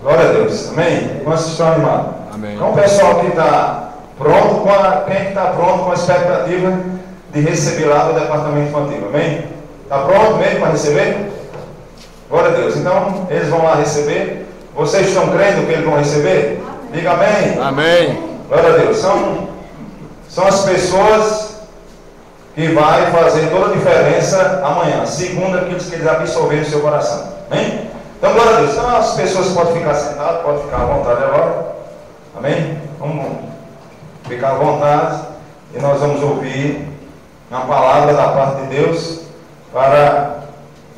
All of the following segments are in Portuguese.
Glória a Deus. Amém? Quantos estão animados? Amém. Então o pessoal que está pronto, quem está pronto com a expectativa de receber lá do departamento infantil? Amém? Está pronto mesmo para receber? Glória a Deus. Então eles vão lá receber. Vocês estão crendo que eles vão receber? Diga amém. Amém. Glória a Deus. São as pessoas que vai fazer toda a diferença amanhã, segundo aquilo que eles absorverem no seu coração. Amém? Então, glória a Deus. Então, as pessoas podem ficar sentadas, podem ficar à vontade agora. Amém? Vamos ficar à vontade e nós vamos ouvir uma palavra da parte de Deus para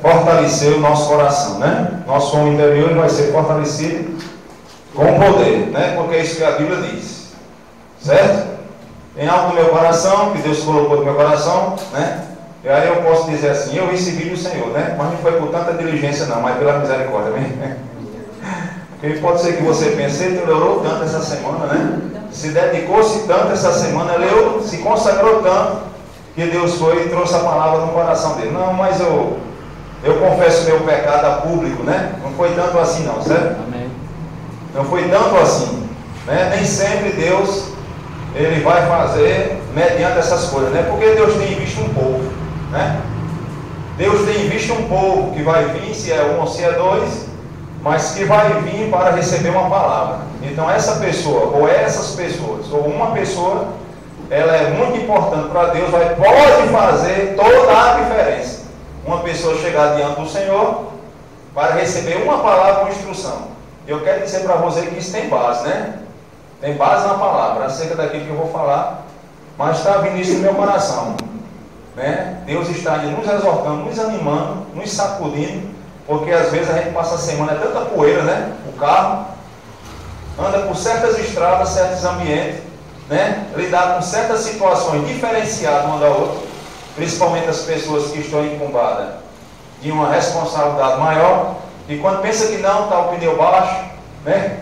fortalecer o nosso coração, né? Nosso homem interior vai ser fortalecido com poder, né? Porque é isso que a Bíblia diz. Certo? Tem algo no meu coração, que Deus colocou no meu coração, né? E aí eu posso dizer assim, eu recebi do Senhor, né? Mas não foi por tanta diligência não, mas pela misericórdia, né? Porque pode ser que você pense, ele orou tanto essa semana, né? Se dedicou-se tanto essa semana, leu, se consagrou tanto, que Deus foi e trouxe a palavra no coração dele. Não, mas eu confesso meu pecado a público, né? Não foi tanto assim não, certo? Amém. Não foi tanto assim, né? Nem sempre Deus ele vai fazer mediante essas coisas, né? Porque Deus tem visto um povo, né? Deus tem visto um povo que vai vir, se é um ou se é dois, mas que vai vir para receber uma palavra. Então essa pessoa, ou essas pessoas, ou uma pessoa, ela é muito importante para Deus, pode fazer toda a diferença. Uma pessoa chegar diante do Senhor para receber uma palavra ou instrução. Eu quero dizer para você que isso tem base, né? Tem base na palavra, acerca daquilo que eu vou falar, mas está vindo isso no meu coração, né? Deus está nos exortando, nos animando, nos sacudindo, porque às vezes a gente passa a semana, é tanta poeira, né? O carro anda por certas estradas, certos ambientes, né? Lidar com certas situações diferenciadas uma da outra, principalmente as pessoas que estão incumbadas de uma responsabilidade maior, e quando pensa que não, está o pneu baixo, né?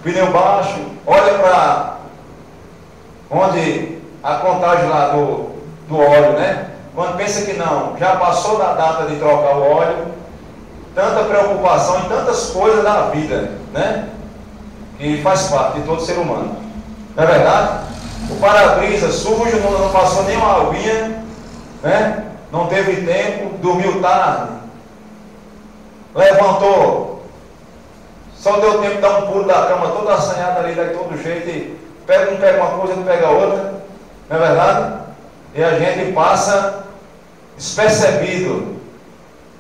Pneu baixo, olha para onde a contagem lá do óleo, né? Quando pensa que não, já passou da data de trocar o óleo, tanta preocupação em tantas coisas da vida, né? Que faz parte de todo ser humano. Não é verdade? O para-brisa sujo, não passou nem uma aguinha, né? Não teve tempo, dormiu tarde, levantou, só deu tempo de dar um pulo da cama toda assanhada ali, de todo jeito, e um pega uma coisa, outro pega outra, não é verdade? E a gente passa despercebido,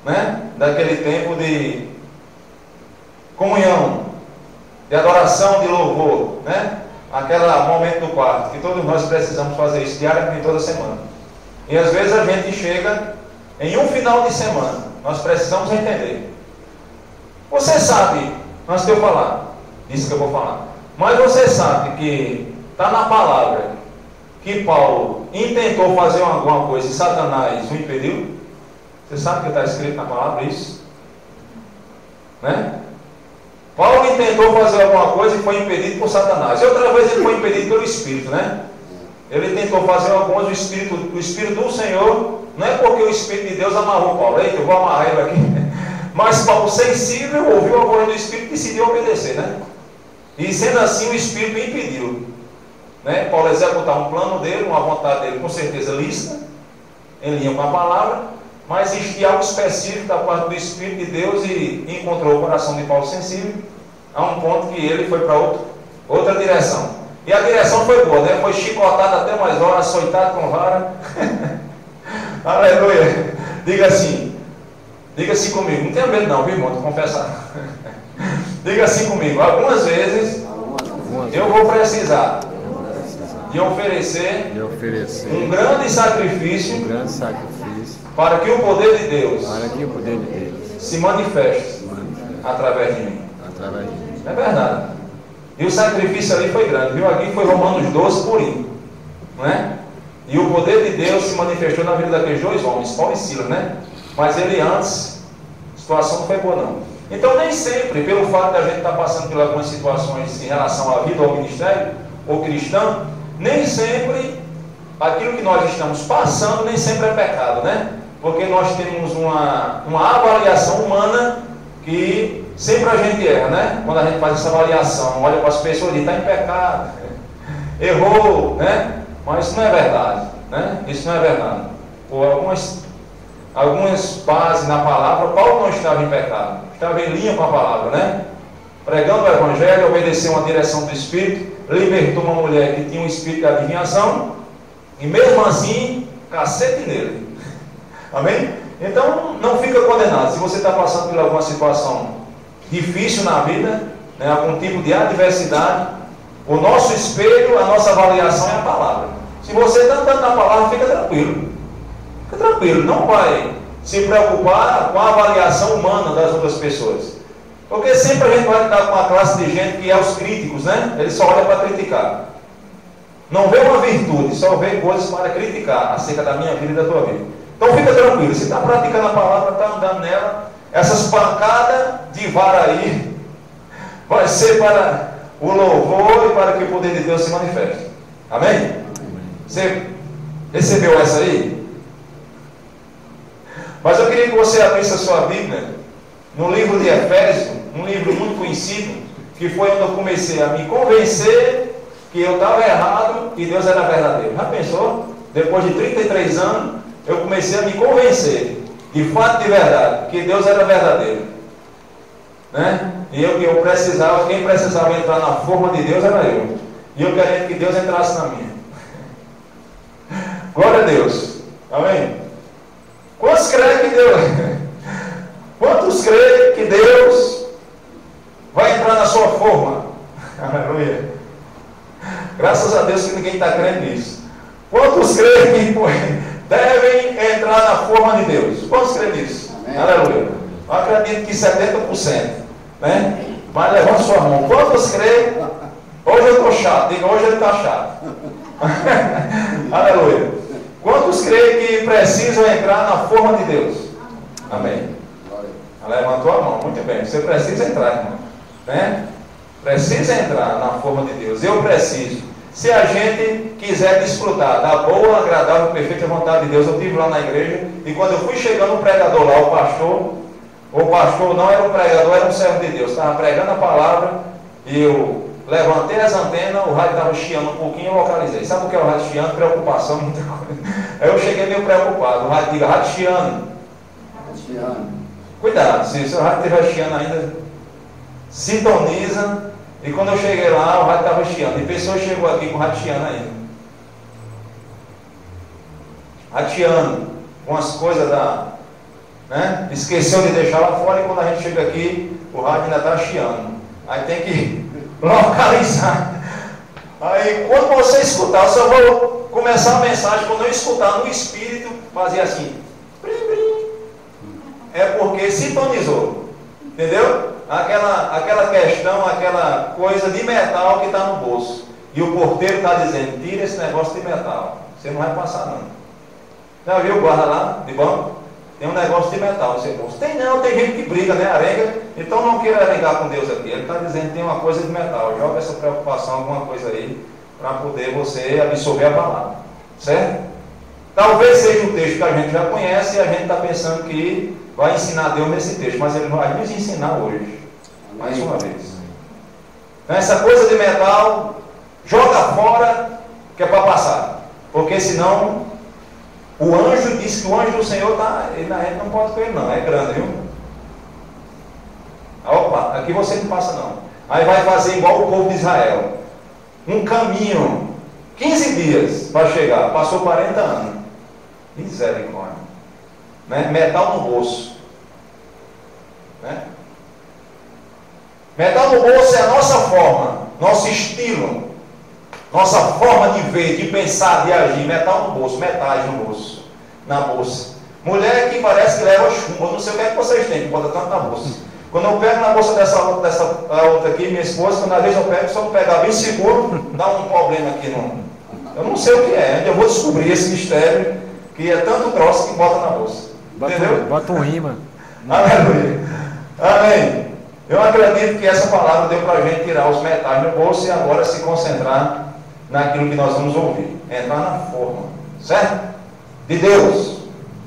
né? Daquele tempo de comunhão, de adoração, de louvor, né? Aquele momento do quarto, que todos nós precisamos fazer isso diariamente toda semana. E às vezes a gente chega em um final de semana, nós precisamos entender. Você sabe, antes de eu falar, isso que eu vou falar, mas você sabe que está na palavra que Paulo intentou fazer alguma coisa e Satanás o impediu? Você sabe que está escrito na palavra isso? Né? Paulo intentou fazer alguma coisa e foi impedido por Satanás. E outra vez ele foi impedido pelo Espírito, né? Ele tentou fazer algumas, o Espírito do Senhor, não é porque o Espírito de Deus amarrou Paulo, eita, eu vou amarrar ele aqui. Mas Paulo, sensível, ouviu a voz do Espírito e decidiu obedecer, né? E sendo assim, o Espírito impediu, né? Paulo executar um plano dele, uma vontade dele, com certeza lícita, em linha com a palavra, mas existia algo específico da parte do Espírito de Deus e encontrou o coração de Paulo sensível, a um ponto que ele foi para outra direção. E a direção foi boa, né? Foi chicotado até mais horas, açoitado com vara. Aleluia. Diga assim comigo, não tenha medo não, viu, irmão, de confessar. Diga assim comigo, algumas vezes eu vou precisar de oferecer um grande sacrifício para que o poder de Deus se manifeste através de mim. É verdade. E o sacrifício ali foi grande, viu? Aqui foi Romanos 12 purinho, não é? E o poder de Deus se manifestou na vida daqueles dois homens, Paulo e Silas, né? Mas ele antes, a situação não foi boa não. Então nem sempre, pelo fato de a gente estar passando por algumas situações em relação à vida ou ao ministério, ou cristão, nem sempre aquilo que nós estamos passando, nem sempre é pecado, né? Porque nós temos uma avaliação humana que Sempre a gente erra, né? Quando a gente faz essa avaliação, olha para as pessoas e diz, está em pecado, errou, né? Mas isso não é verdade, né? Isso não é verdade. Por algumas bases na palavra, Paulo não estava em pecado, estava em linha com a palavra, né? Pregando o Evangelho, obedeceu uma direção do Espírito, libertou uma mulher que tinha um espírito de adivinhação, e mesmo assim, cacete nele. Amém? Então, não fica condenado. Se você está passando por alguma situação difícil na vida, né, algum tipo de adversidade, o nosso espelho, a nossa avaliação é a palavra. Se você está andando na palavra, fica tranquilo. Fica tranquilo, não vai se preocupar com a avaliação humana das outras pessoas. Porque sempre a gente vai lidar com uma classe de gente que é os críticos, né? Eles só olham para criticar. Não vê uma virtude, só vê coisas para criticar acerca da minha vida e da tua vida. Então fica tranquilo, se está praticando a palavra, está andando nela, essas pancadas de vara aí vai ser para o louvor e para que o poder de Deus se manifeste. Amém? Você recebeu essa aí? Mas eu queria que você abrisse a sua Bíblia no livro de Efésios, um livro muito conhecido, que foi onde eu comecei a me convencer que eu estava errado e Deus era verdadeiro. Já pensou? Depois de 33 anos, eu comecei a me convencer, de fato, de verdade, que Deus era verdadeiro, né? E eu precisava, quem precisava entrar na forma de Deus era eu. E eu queria que Deus entrasse na minha. Glória a Deus. Amém? Quantos creem que Deus... Quantos creem que Deus vai entrar na sua forma? Aleluia. Graças a Deus que ninguém está crendo nisso. Quantos creem que devem entrar na forma de Deus? Quantos creem nisso? Amém. Aleluia. Eu acredito que 70%. Né? Mas levanta sua mão. Quantos creem? Hoje eu estou chato. Diga, hoje ele está chato. Aleluia. Quantos creem que precisam entrar na forma de Deus? Amém. Levantou a mão. Muito bem. Você precisa entrar, irmão. Né? Precisa entrar na forma de Deus. Eu preciso. Se a gente quiser desfrutar da boa, agradável, perfeita vontade de Deus. Eu estive lá na igreja e quando eu fui chegando, o pregador lá, o pastor não era um pregador, era um servo de Deus, estava pregando a palavra e eu levantei as antenas, o rádio estava chiando um pouquinho e eu localizei. Sabe o que é o rádio chiando? Preocupação, muita coisa. Aí eu cheguei meio preocupado, o rádio diga, rádio chiando. Cuidado, se o seu rádio estiver chiando ainda, sintoniza. E quando eu cheguei lá, o rádio estava chiando. E a pessoa chegou aqui com o rádio chiando ainda. Rateando com as coisas né? Esqueceu de deixar lá fora e quando a gente chega aqui, o rádio ainda está chiando. Aí tem que localizar. Aí quando você escutar, eu só vou começar a mensagem, quando eu escutar no espírito, fazer assim. Brim, brim. É porque sintonizou. Entendeu? Aquela questão, aquela coisa de metal que está no bolso. E o porteiro está dizendo, tira esse negócio de metal. Você não vai passar não. Já viu o guarda lá de banco? Tem um negócio de metal no seu bolso. Tem gente que briga, né? Arenga. Então não queira arengar com Deus aqui. Ele está dizendo que tem uma coisa de metal. Joga essa preocupação, alguma coisa aí, para poder você absorver a palavra. Certo? Talvez seja um texto que a gente já conhece e a gente está pensando que vai ensinar Deus nesse texto, mas ele vai nos ensinar hoje. Mais uma vez. Então, essa coisa de metal, joga fora, que é para passar. Porque senão, o anjo disse que o anjo do Senhor está. A gente não pode com ele, não. É grande, viu? Opa, aqui você não passa, não. Aí vai fazer igual o povo de Israel. Um caminho, 15 dias para chegar. Passou 40 anos. Misericórdia. Né? Metal no bolso. Né? Metal no bolso é a nossa forma, nosso estilo, nossa forma de ver, de pensar, de agir. Metal no bolso, metais no bolso, na bolsa. Mulher que parece que leva chumbo. Eu não sei o que é que vocês têm, que bota tanto na bolsa. Quando eu pego na bolsa dessa outra aqui, minha esposa, quando às vezes eu pego, só pegar bem seguro, dá um problema aqui. Eu não sei o que é, eu vou descobrir esse mistério, que é tanto troço que bota na bolsa. Entendeu? Bota um imã. Aleluia. Amém. Eu acredito que essa palavra deu para a gente tirar os metais no bolso e agora se concentrar naquilo que nós vamos ouvir. Entrar na forma, certo? De Deus.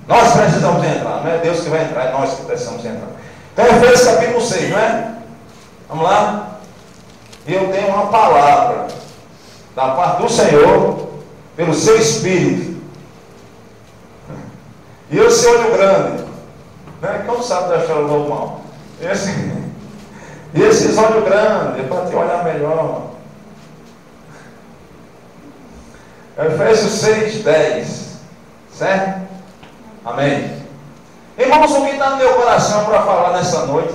Nós precisamos entrar, não é Deus que vai entrar, é nós que precisamos entrar. Então, Efésios capítulo 6, não é? Vamos lá? Eu tenho uma palavra da parte do Senhor, pelo seu Espírito. E esse olho grande, né? Como sabe da história do mal? E esses olhos grandes, é para te olhar melhor. Efésios 6, 10. Certo? Amém. Irmãos, o que está no meu coração para falar nessa noite,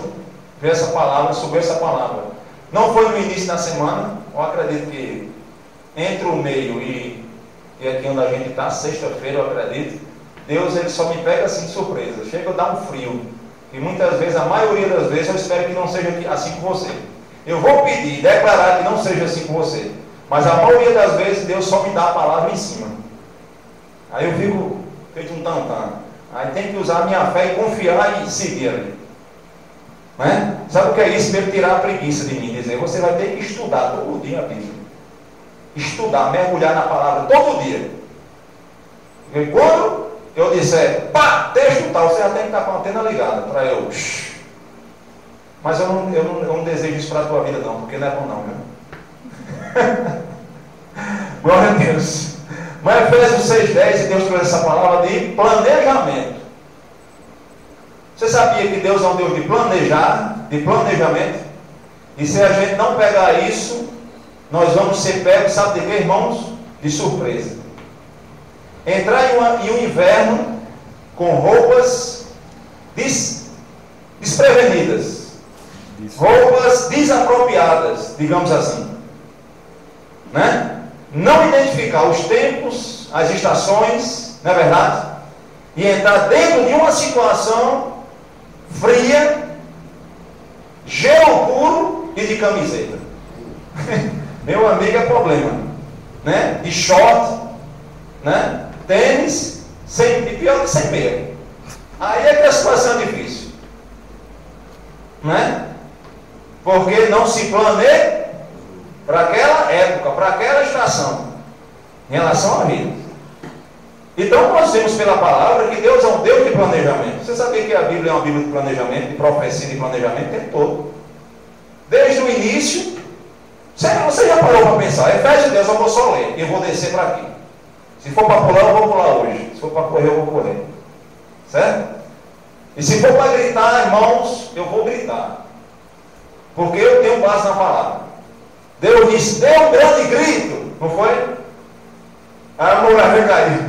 ver essa palavra, sobre essa palavra, não foi no início da semana, eu acredito que entre o meio e aqui onde a gente está, sexta-feira, eu acredito, Deus ele só me pega assim de surpresa, chega a dar um frio, e muitas vezes, a maioria das vezes, eu espero que não seja assim com você. Eu vou pedir, declarar que não seja assim com você, mas a maioria das vezes Deus só me dá a palavra em cima. Aí eu fico feito um tantã. Aí tem que usar a minha fé e confiar e seguir ali. Né? Sabe o que é isso? Mesmo tirar a preguiça de mim, dizer, você vai ter que estudar todo dia a Bíblia. Estudar, mergulhar na palavra todo dia. E quando eu disser, pá, texto tal, você já tem que estar com a antena ligada para eu. Mas eu não desejo isso para a tua vida não, porque não é bom não, viu? Glória a Deus. Mas Efésios 6,10, e Deus trouxe essa palavra de planejamento. Você sabia que Deus é um Deus de planejar, de planejamento? E se a gente não pegar isso, nós vamos ser pegos, sabe de quê, irmãos? De surpresa. Entrar em um inverno com roupas desprevenidas, roupas desapropriadas, digamos assim, né? Não identificar os tempos, as estações, não é verdade? E entrar dentro de uma situação fria, gelo puro e de camiseta. Meu amigo, é problema, né? De short, né? Tênis, e pior que sem meia. Aí é que a situação é difícil, né? Porque não se planeja para aquela época, para aquela estação, em relação à vida. Então nós vemos pela palavra que Deus é um Deus de planejamento. Você sabia que a Bíblia é uma Bíblia de planejamento, de profecia de planejamento o tempo todo? Desde o início, você já parou para pensar, Efésios 10 eu vou só ler, eu vou descer para aqui. Se for para pular, eu vou pular hoje. Se for para correr, eu vou correr. Certo? E se for para gritar, irmãos, eu vou gritar. Porque eu tenho base na palavra. Deus disse, deu um grande grito, não foi? Aí a mulher caiu.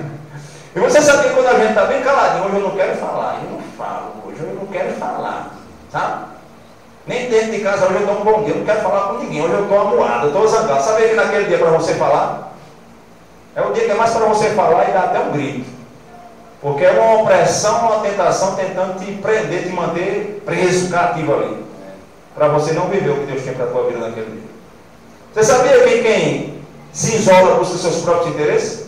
E você sabe que quando a gente está bem caladinho, hoje eu não quero falar, eu não falo, hoje eu não quero falar, sabe? Nem dentro de casa hoje eu dou um bom dia, eu não quero falar com ninguém, hoje eu estou amuado, eu estou zangado. Sabe que naquele dia para você falar? É o dia que é mais para você falar e dar até um grito. Porque é uma opressão, uma tentação tentando te prender, te manter preso, cativo ali. Para você não viver o que Deus tinha para a tua vida naquele dia. Você sabia que quem se isola busca seus próprios interesses?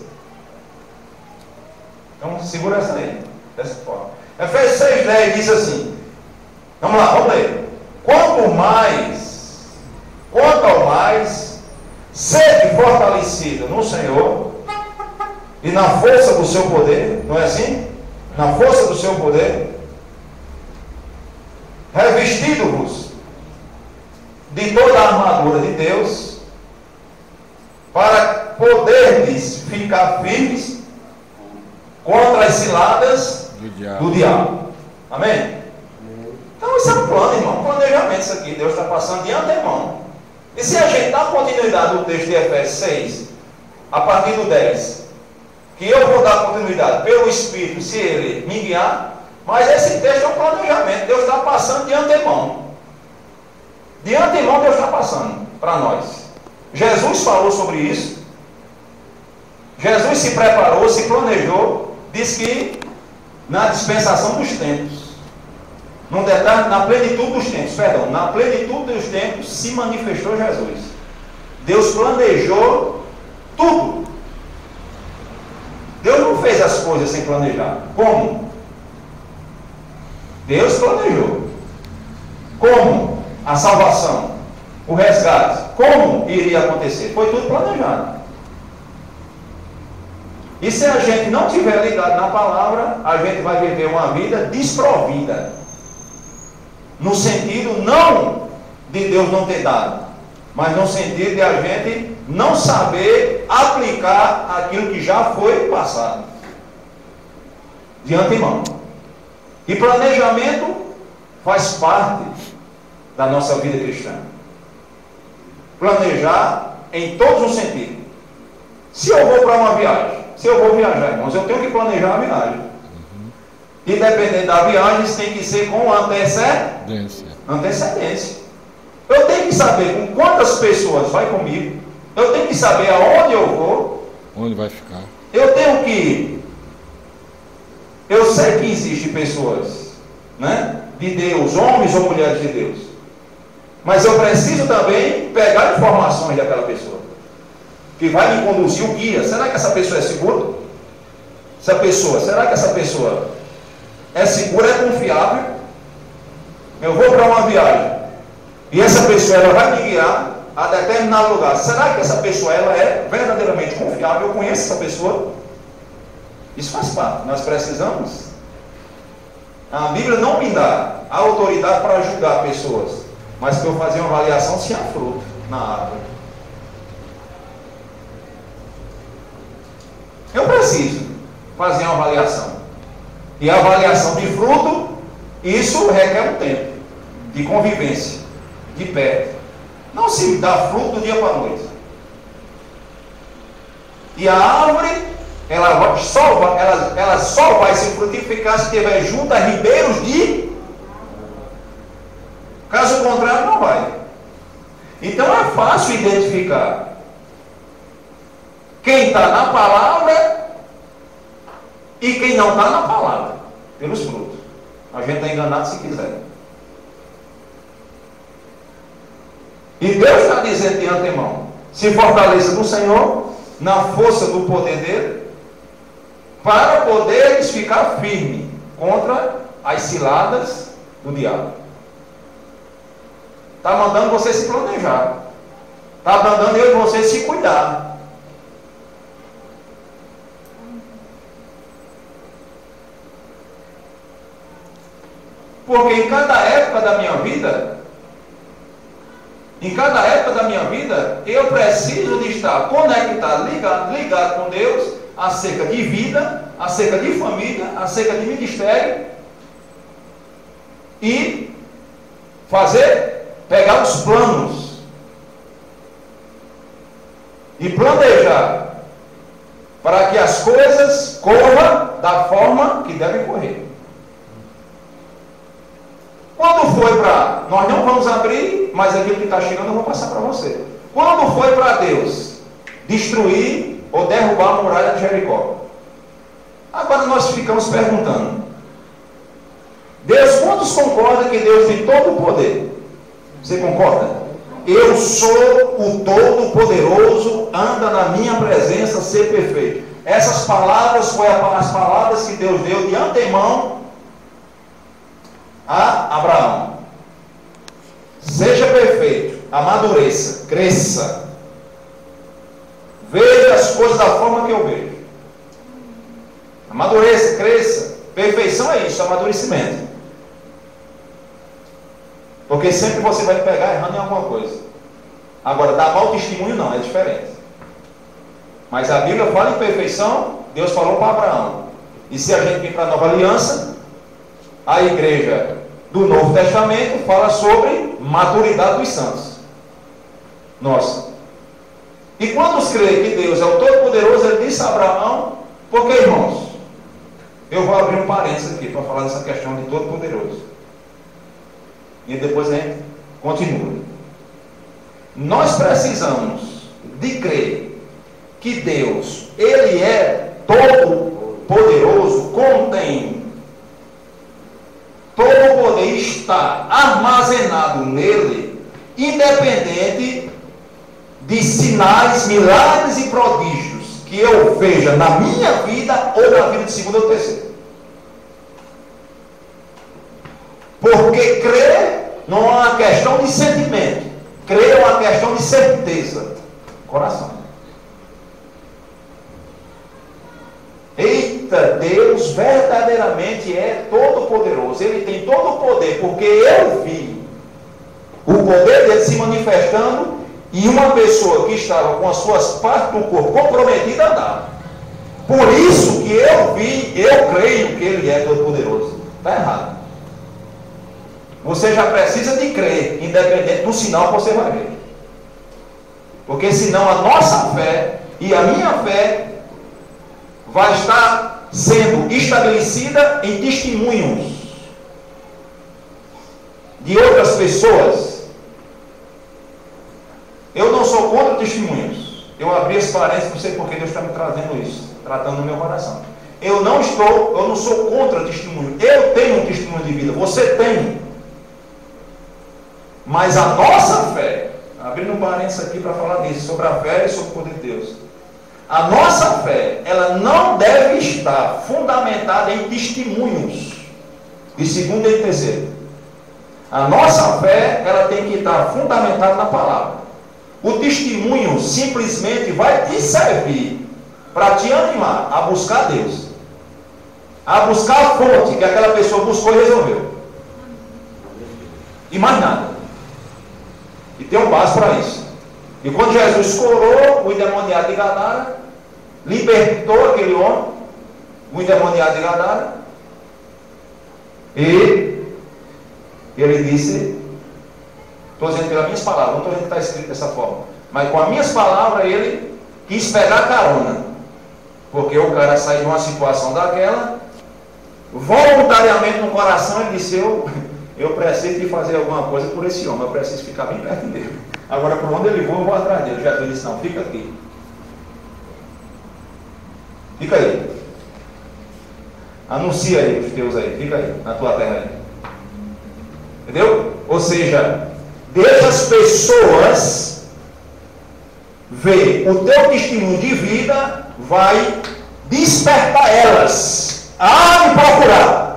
Então segura essa aí, dessa forma. Efésios 6,10 diz assim, vamos lá, vamos ler. Quanto ao mais, sede fortalecido no Senhor e na força do seu poder, não é assim? Na força do seu poder, revestido-vos de toda a armadura de Deus, para poderdes ficar firmes contra as ciladas do diabo. Amém? Então isso é um plano, irmão, um planejamento isso aqui. Deus está passando de antemão. E se a gente dá continuidade no texto de Efésios 6, a partir do 10, que eu vou dar continuidade pelo Espírito, se Ele me guiar, mas esse texto é um planejamento. Deus está passando de antemão. De antemão Deus está passando para nós. Jesus falou sobre isso. Jesus se preparou, se planejou, disse que na dispensação dos tempos, num detalhe, na plenitude dos tempos, na plenitude dos tempos se manifestou Jesus. Deus planejou tudo. Deus não fez as coisas sem planejar. Como? Deus planejou. Como? A salvação, o resgate, como iria acontecer? Foi tudo planejado. E se a gente não tiver ligado na palavra, a gente vai viver uma vida desprovida. no sentido não de Deus não ter dado, mas no sentido de a gente não saber aplicar aquilo que já foi passado de antemão. E planejamento faz parte da nossa vida cristã. Planejar em todos os sentidos. Se eu vou para uma viagem, se eu vou viajar, irmãos, eu tenho que planejar a viagem. E dependendo da viagem, isso tem que ser com antecedência. Eu tenho que saber com quantas pessoas vai comigo. Eu tenho que saber aonde eu vou. Onde vai ficar. Eu tenho que... Eu sei que existem pessoas, né, de Deus, homens ou mulheres de Deus. Mas eu preciso também pegar informações daquela pessoa, que vai me conduzir o guia. Será que essa pessoa é segura? Será que essa pessoa é segura, é confiável? Eu vou para uma viagem e essa pessoa ela vai me guiar a determinado lugar. Será que essa pessoa ela é verdadeiramente confiável? Eu conheço essa pessoa? Isso faz parte. Nós precisamos. A Bíblia não me dá a autoridade para julgar pessoas, mas para eu fazer uma avaliação se há fruto na árvore. Eu preciso fazer uma avaliação. E a avaliação de fruto, isso requer um tempo de convivência, de perto. Não se dá fruto do dia para a noite. E a árvore, ela só vai se frutificar se estiver junto a ribeiros de... Caso contrário, não vai. Então é fácil identificar quem está na palavra e quem não está na palavra, pelos frutos. A gente está enganado se quiser. E Deus está dizendo de antemão: se fortaleça no Senhor, na força do poder dele, para poderes ficar firme contra as ciladas do diabo. Está mandando você se planejar. Está mandando eu e você se cuidar. Porque em cada época da minha vida, eu preciso de estar conectado, ligado com Deus, acerca de vida, acerca de família, acerca de ministério, e pegar os planos e planejar para que as coisas corram da forma que devem correr. Quando foi para... Nós não vamos abrir, mas aquilo que está chegando eu vou passar para você. Quando foi para Deus destruir ou derrubar a muralha de Jericó? Agora nós ficamos perguntando: Deus, quantos concordam que Deus tem todo o poder? Você concorda? Eu sou o Todo-Poderoso, anda na minha presença, ser perfeito. Essas palavras foram as palavras que Deus deu de antemão a Abraão. Seja perfeito, amadureça, cresça, veja as coisas da forma que eu vejo. Amadureça, cresça. Perfeição é isso, amadurecimento. Porque sempre você vai pegar errando em alguma coisa. Agora, dar mau testemunho não, é diferente. Mas a Bíblia fala em perfeição. Deus falou para Abraão. E se a gente vir para a nova aliança, a igreja do Novo Testamento fala sobre maturidade dos santos. Nossa. E quantos creem que Deus é o Todo-Poderoso? Ele disse a Abraão: porque, irmãos, eu vou abrir um parênteses aqui para falar dessa questão de Todo-Poderoso. E depois a gente continua. Nós precisamos de crer que Deus, Ele é todo-poderoso, contém todo o poder, está armazenado nele, independente de sinais, milagres e prodígios que eu veja na minha vida ou na vida de segundo ou terceiro. Porque crer não é uma questão de sentimento, crer é uma questão de certeza. Coração. Eita! Eita, Deus verdadeiramente é todo-poderoso. Ele tem todo o poder, porque eu vi o poder dele se manifestando em uma pessoa que estava com as suas partes do corpo comprometida a andar. Por isso que eu vi, eu creio que ele é todo-poderoso. Está errado. Você já precisa de crer, independente do sinal que você vai ver. Porque senão a nossa fé e a minha fé vai estar sendo estabelecida em testemunhos de outras pessoas. Eu não sou contra testemunhos. Eu abri esse parênteses, não sei porque Deus está me trazendo isso, tratando no meu coração. Eu não sou contra testemunho. Eu tenho um testemunho de vida, você tem. Mas a nossa fé, abrindo um parênteses aqui para falar disso, sobre a fé e sobre o poder de Deus. A nossa fé, ela não deve estar fundamentada em testemunhos. E segundo e terceiro, a nossa fé, ela tem que estar fundamentada na palavra. O testemunho simplesmente vai te servir para te animar a buscar Deus, a buscar a fonte que aquela pessoa buscou e resolveu. E mais nada. E tem um base para isso. E quando Jesus curou o endemoniado de Gadara, libertou aquele homem, o endemoniado de Gadara, e ele disse, estou dizendo pelas minhas palavras, não estou dizendo que está escrito dessa forma, mas com as minhas palavras ele quis pegar carona, porque o cara saiu de uma situação daquela, voluntariamente no coração ele disse, eu preciso de fazer alguma coisa por esse homem, eu preciso ficar bem perto dele. Agora, por onde ele for, eu vou atrás dele. Jesus disse, não, fica aqui. Fica aí. Anuncia aí os teus aí, fica aí, na tua terra aí. Entendeu? Ou seja, deixa as pessoas ver o teu testemunho de vida, vai despertar elas a me procurar.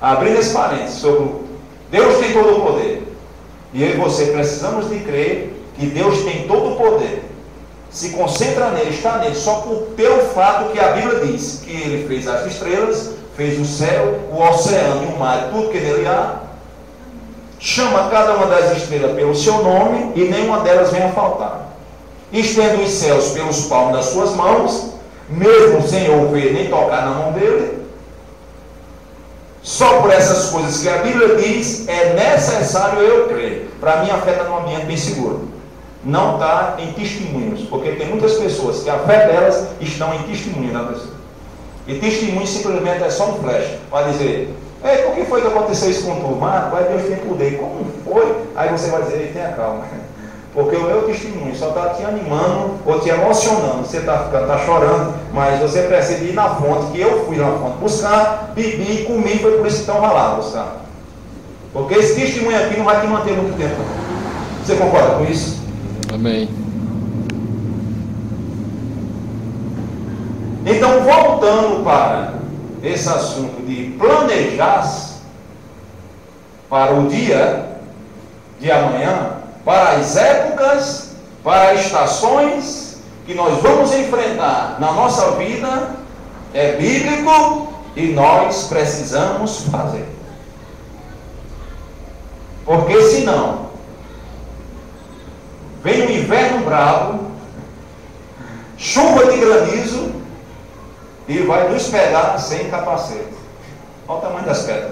Abrindo esse parênteses sobre Deus tem todo o poder. E eu e você precisamos de crer que Deus tem todo o poder. Se concentra nele, está nele, só pelo fato que a Bíblia diz que ele fez as estrelas, fez o céu, o oceano e o mar, tudo que nele há. Chama cada uma das estrelas pelo seu nome e nenhuma delas vem a faltar. Estende os céus pelos palmos das suas mãos, mesmo sem ouvir nem tocar na mão dele. Só por essas coisas que a Bíblia diz, é necessário eu crer. Para mim, a fé está num ambiente bem seguro. Não está em testemunhos, porque tem muitas pessoas que a fé delas estão em testemunho da pessoa. E testemunho simplesmente é só um flash, para dizer, ei, por que foi que aconteceu isso com tu? Mas vai Deus tem poder. Como foi? Aí você vai dizer, tenha calma. Porque o meu testemunho só está te animando ou te emocionando. Você está chorando, mas você precisa ir na fonte, que eu fui na fonte buscar, bebi, comi, foi por isso que estão lá buscar. Porque esse testemunho aqui não vai te manter muito tempo. Você concorda com isso? Amém. Então, voltando para esse assunto de planejar para o dia de amanhã, para as épocas, para as estações que nós vamos enfrentar na nossa vida, é bíblico e nós precisamos fazer. Porque senão, vem um inverno bravo, chuva de granizo e vai nos pegar sem capacete. Olha o tamanho das pedras.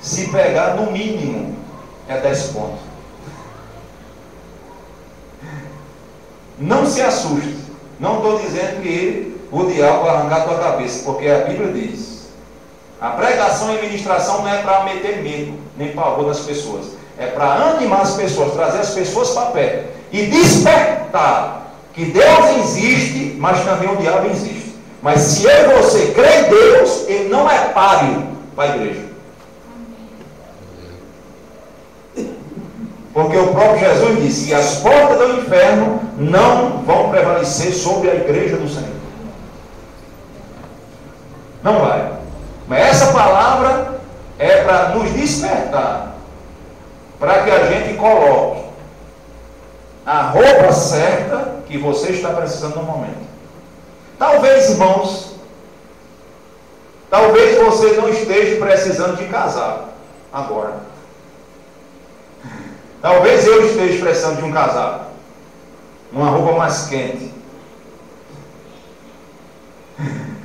Se pegar, no mínimo, é 10 pontos. Não se assuste. Não estou dizendo que o diabo vai arrancar a tua cabeça, porque a Bíblia diz: a pregação e ministração não é para meter medo, nem pavor nas pessoas. É para animar as pessoas, trazer as pessoas para perto e despertar que Deus existe, mas também o diabo existe. Mas se eu e você crê em Deus, ele não é páreo para a igreja. Porque o próprio Jesus disse que as portas do inferno não vão prevalecer sobre a igreja do Senhor. Não vai. Mas essa palavra é para nos despertar para que a gente coloque a roupa certa que você está precisando no momento. Talvez, irmãos, talvez você não esteja precisando de casaco agora. Talvez eu esteja precisando de um casaco, uma roupa mais quente.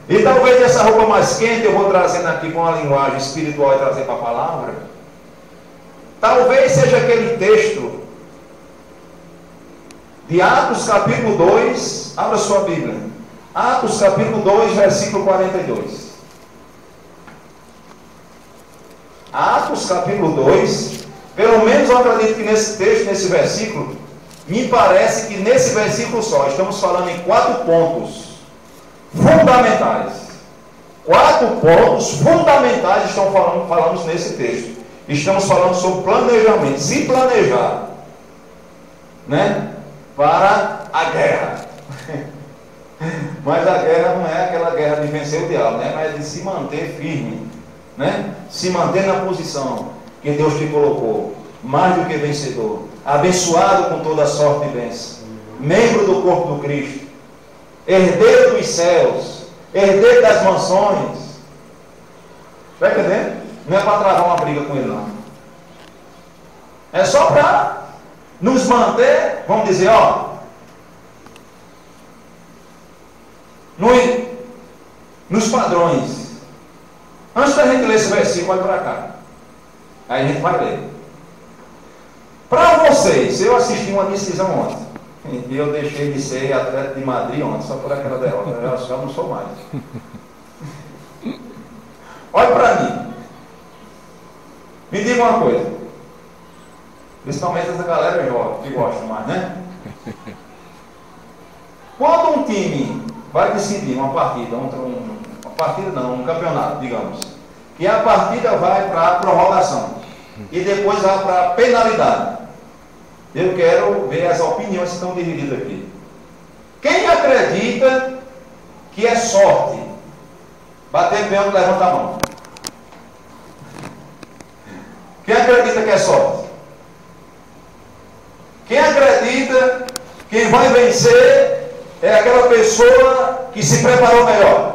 E talvez essa roupa mais quente eu vou trazendo aqui com a linguagem espiritual e trazer para a palavra. Talvez seja aquele texto de Atos capítulo 2, abra sua Bíblia. Atos capítulo 2, versículo 42. Atos capítulo 2, pelo menos eu acredito que nesse texto, nesse versículo, me parece que nesse versículo só, estamos falando em 4 pontos fundamentais. 4 pontos fundamentais falamos nesse texto. Estamos falando sobre planejamento, se planejar, né, para a guerra. Mas a guerra não é aquela guerra de vencer o diabo, né, mas é de se manter firme, né, se manter na posição que Deus te colocou, mais do que vencedor, abençoado com toda sorte de bênção, membro do corpo do Cristo, herdeiro dos céus, herdeiro das mansões. Está entendendo? Não é para travar uma briga com ele, não. É só para nos manter, vamos dizer, ó, nos padrões. Antes da gente ler esse versículo, olha para cá. Aí a gente vai ler. Para vocês, eu assisti uma decisão ontem. E eu deixei de ser atleta de Madrid ontem, só por aquela derrota. Eu já não sou mais. Olha para mim. Me diga uma coisa. Principalmente essa galera jovem, que gosta mais, né? Quando um time vai decidir uma partida, um campeonato, digamos, e a partida vai para a prorrogação, e depois vai para a penalidade, eu quero ver as opiniões que estão divididas aqui. Quem acredita que é sorte? Bater pênalti, levanta a mão. Quem acredita que é sorte? Quem acredita que quem vai vencer é aquela pessoa que se preparou melhor?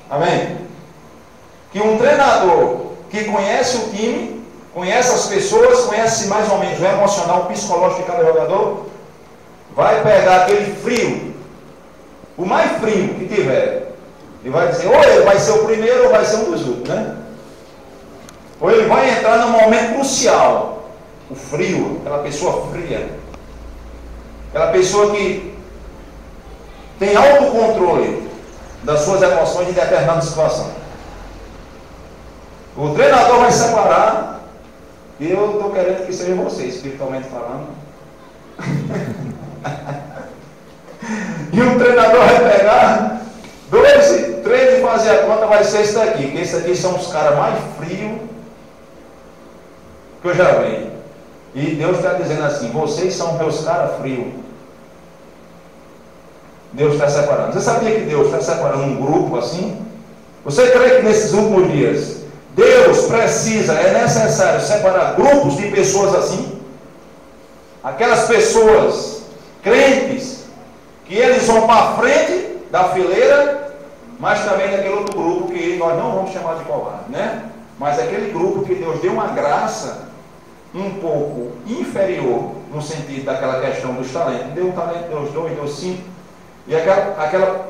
Amém? Que um treinador que conhece o time, conhece as pessoas, conhece mais ou menos o emocional, o psicológico de cada jogador, vai pegar aquele frio, o mais frio que tiver, e vai dizer, ou ele vai ser o primeiro ou vai ser um dos últimos, né? Ou ele vai entrar num momento crucial, o frio, aquela pessoa fria, aquela pessoa que tem autocontrole das suas emoções em determinada situação. O treinador vai separar, e eu estou querendo que seja você, espiritualmente falando. E o treinador vai pegar 12, 13 e fazer a conta, vai ser esse daqui, que esses aqui são os caras mais frios que eu já vi. E Deus está dizendo assim, vocês são meus caras frios. Deus está separando. Você sabia que Deus está separando um grupo assim? Você crê que nesses últimos dias Deus precisa, é necessário separar grupos de pessoas assim? Aquelas pessoas crentes que eles vão para a frente da fileira, mas também daquele outro grupo que nós não vamos chamar de covarde, né? Mas aquele grupo que Deus deu uma graça um pouco inferior no sentido daquela questão dos talentos. Deu um talento, deu 2, deu 5. E aquela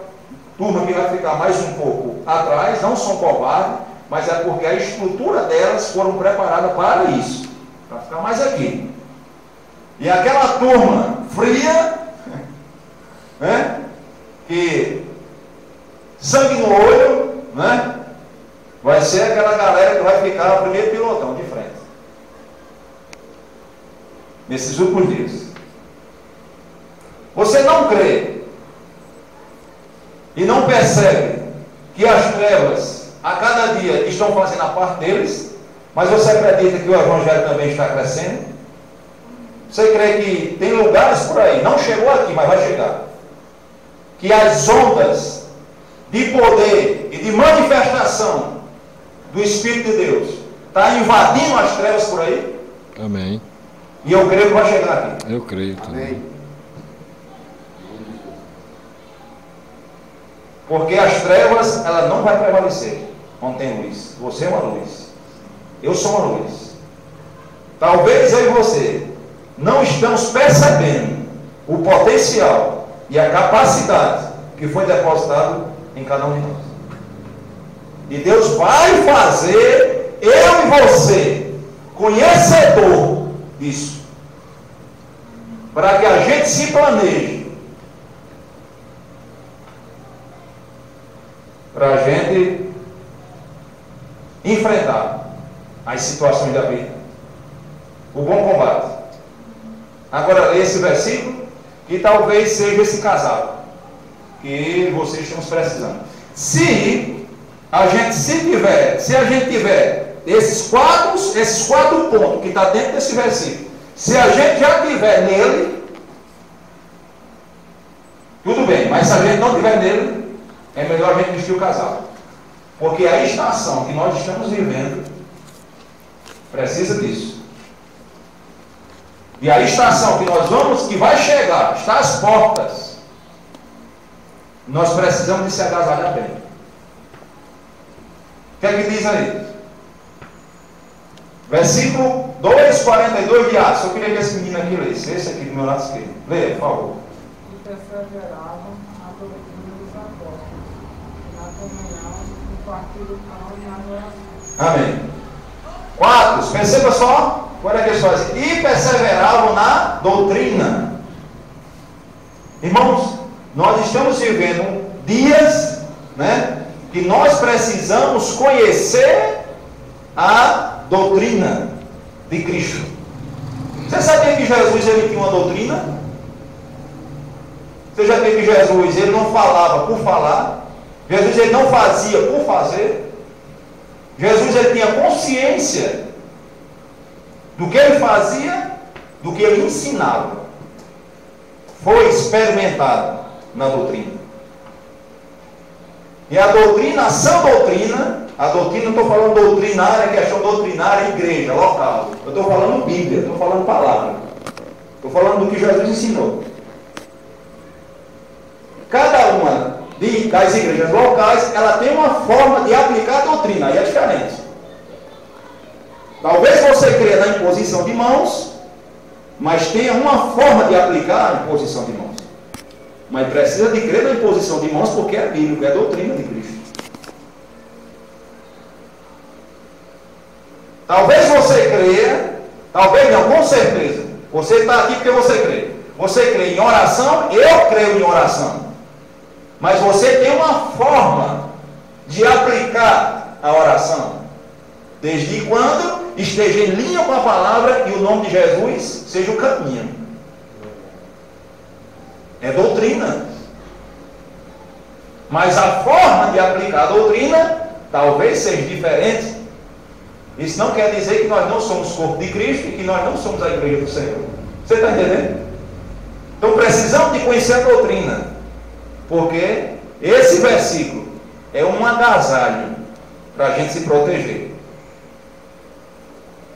turma que vai ficar mais um pouco atrás, não são covardes, mas é porque a estrutura delas foram preparadas para isso, para ficar mais aqui. E aquela turma fria, né, que sangue no olho, né, vai ser aquela galera que vai ficar o primeiro pilotão de frente. Nesses últimos dias. Você não crê e não percebe que as trevas a cada dia estão fazendo a parte deles, mas você acredita que o Evangelho também está crescendo? Você crê que tem lugares por aí, não chegou aqui, mas vai chegar, que as ondas de poder e de manifestação do Espírito de Deus está invadindo as trevas por aí? Amém. E eu creio que vai chegar aqui. Eu creio também. Amém. Porque as trevas, ela não vai prevalecer onde tem luz. Você é uma luz. Eu sou uma luz. Talvez eu e você não estamos percebendo o potencial e a capacidade que foi depositado em cada um de nós. E Deus vai fazer eu e você conhecedor disso, para que a gente se planeje, para a gente enfrentar as situações da vida, o bom combate. Agora lê esse versículo, que talvez seja esse casal que vocês estão precisando. Se a gente tiver esses quatro pontos que está dentro desse versículo, se a gente já tiver nele, tudo bem, mas se a gente não tiver nele, é melhor a gente vestir o casaco, porque a estação que nós estamos vivendo precisa disso. E a estação que vai chegar, está às portas, nós precisamos de se agasalhar bem. O que é que diz aí? Versículo 2,42 de Atos. Eu queria que esse menino aqui lesse. Esse aqui do meu lado esquerdo. Leia, por favor. E perseveravam na doutrina dos apóstolos, na comunhão, no partir do pão e na oração. Amém. 4. Perceba só. Olha que eles fazem. E perseveravam na doutrina. Irmãos, nós estamos vivendo dias, né, que nós precisamos conhecer a doutrina de Cristo. Você sabia que Jesus ele tinha uma doutrina? Você já viu que Jesus ele não falava por falar? Jesus ele não fazia por fazer? Jesus ele tinha consciência do que ele fazia, do que ele ensinava. Foi experimentado na doutrina. E a doutrina, a sã doutrina, a doutrina, não estou falando doutrinária, questão doutrinária, igreja, local. Eu estou falando Bíblia, estou falando palavra. Estou falando do que Jesus ensinou. Cada uma das igrejas locais, ela tem uma forma de aplicar a doutrina, aí é diferente. Talvez você creia na imposição de mãos, mas tenha uma forma de aplicar a imposição de mãos. Mas precisa de crer na imposição de mãos porque é bíblico, é a doutrina de Cristo. Talvez você creia, talvez não, com certeza. Você está aqui porque você crê. Você crê em oração, eu creio em oração. Mas você tem uma forma de aplicar a oração. Desde quando esteja em linha com a palavra e o nome de Jesus seja o caminho. É doutrina. Mas a forma de aplicar a doutrina talvez seja diferente. Isso não quer dizer que nós não somos corpo de Cristo e que nós não somos a igreja do Senhor. Você está entendendo? Então precisamos de conhecer a doutrina, porque esse versículo é um agasalho para a gente se proteger.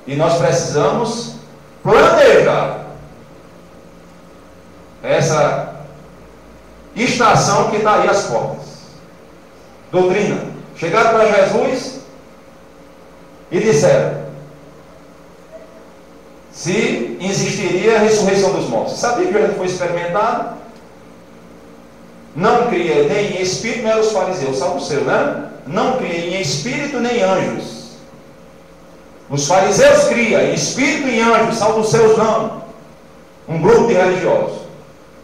E nós precisamos planejar essa estação que está aí às portas. Doutrina. Chegaram para Jesus e disseram se existiria a ressurreição dos mortos. Você sabia que Jesus foi experimentado? Não cria nem em espírito, nem os fariseus, saduceus, né? Não cria em espírito nem anjos. Os fariseus criam em espírito e anjos, saduceus não. Um grupo de religiosos.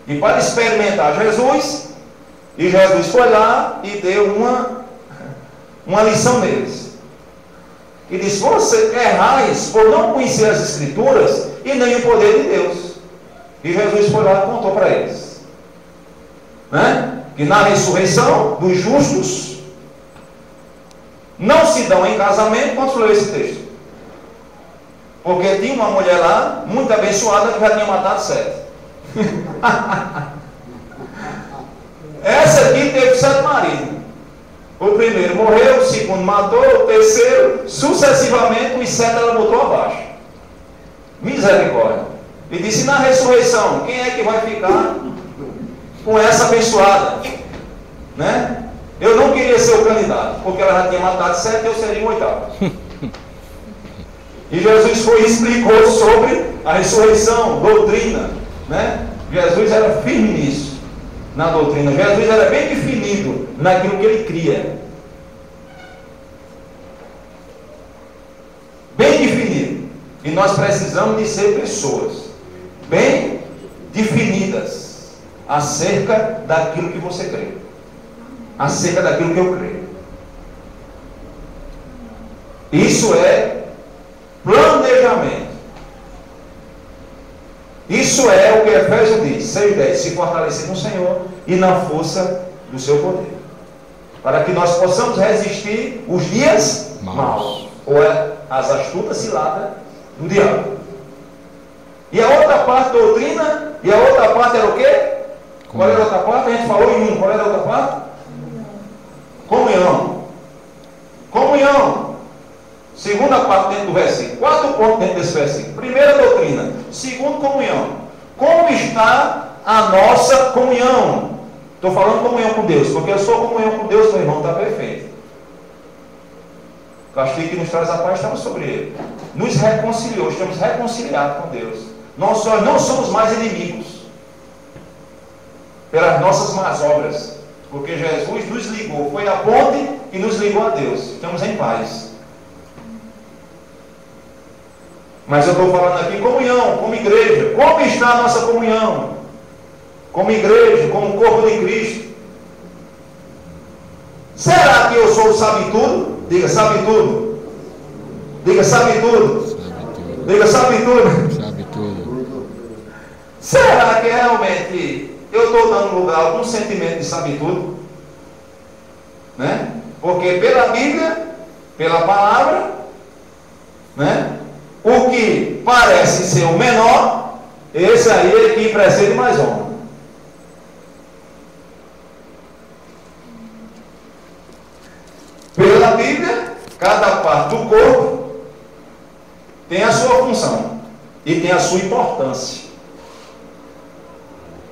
E para experimentar Jesus, e Jesus foi lá e deu uma lição neles. E disse: você errais por não conhecer as Escrituras e nem o poder de Deus. E Jesus foi lá e contou para eles, né? Que na ressurreição dos justos não se dão em casamento. Quantos leu esse texto? Porque tinha uma mulher lá, muito abençoada, que já tinha matado 7. Essa aqui teve 7 maridos. O primeiro morreu, o segundo matou, o terceiro, sucessivamente, os 7 ela botou abaixo. Misericórdia. E disse: na ressurreição, quem é que vai ficar com essa abençoada? Né? Eu não queria ser o candidato, porque ela já tinha matado 7 e eu seria o 8º. E Jesus foi e explicou sobre a ressurreição, doutrina, né? Jesus era firme nisso, na doutrina. Jesus era bem definido naquilo que ele cria. Bem definido. E nós precisamos de ser pessoas bem definidas acerca daquilo que você crê, acerca daquilo que eu creio. Isso é planejamento. Isso é o que Efésios diz, 6:10, se fortalecer no Senhor e na força do seu poder, para que nós possamos resistir os dias maus, ou as astutas ciladas do diabo. E a outra parte, doutrina, e a outra parte era o quê? Qual era a outra parte? A gente falou em qual era a outra parte? Comunhão. Comunhão. Segunda parte dentro do versículo. 4 pontos dentro desse versículo. Primeira, doutrina. Segundo, comunhão. Como está a nossa comunhão? Estou falando comunhão com Deus, porque eu sou comunhão com Deus, meu irmão, está perfeito. O castigo que nos traz a paz estamos sobre ele. Nos reconciliou, estamos reconciliados com Deus. Nós não somos mais inimigos pelas nossas más obras, porque Jesus nos ligou, foi a ponte que nos ligou a Deus. Estamos em paz. Mas eu estou falando aqui comunhão, como igreja. Como está a nossa comunhão? Como igreja, como corpo de Cristo. Será que eu sou o sabe tudo? Diga, sabe tudo. Diga, sabe tudo. Diga, sabe tudo. Sabe tudo. Será que realmente eu estou dando lugar a algum sentimento de sabe tudo? Né? Porque pela Bíblia, pela palavra, né? O que parece ser o menor, esse aí é que precede mais honra. Pela Bíblia, cada parte do corpo tem a sua função e tem a sua importância.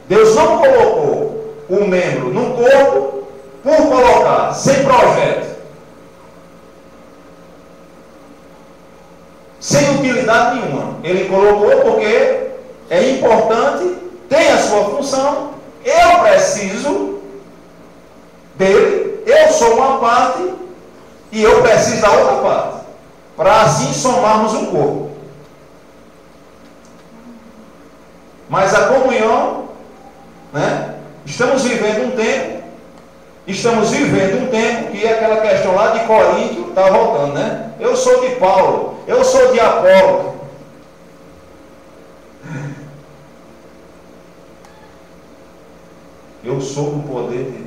Deus não colocou o membro no corpo por colocar, sem projeto, sem utilidade nenhuma. Ele colocou porque é importante, tem a sua função, eu preciso dele, eu sou uma parte e eu preciso da outra parte, para assim somarmos um corpo. Mas a comunhão, né? Estamos vivendo um tempo que aquela questão lá de Coríntio está voltando, né? Eu sou de Paulo, eu sou de Apolo. Eu sou do poder de Deus.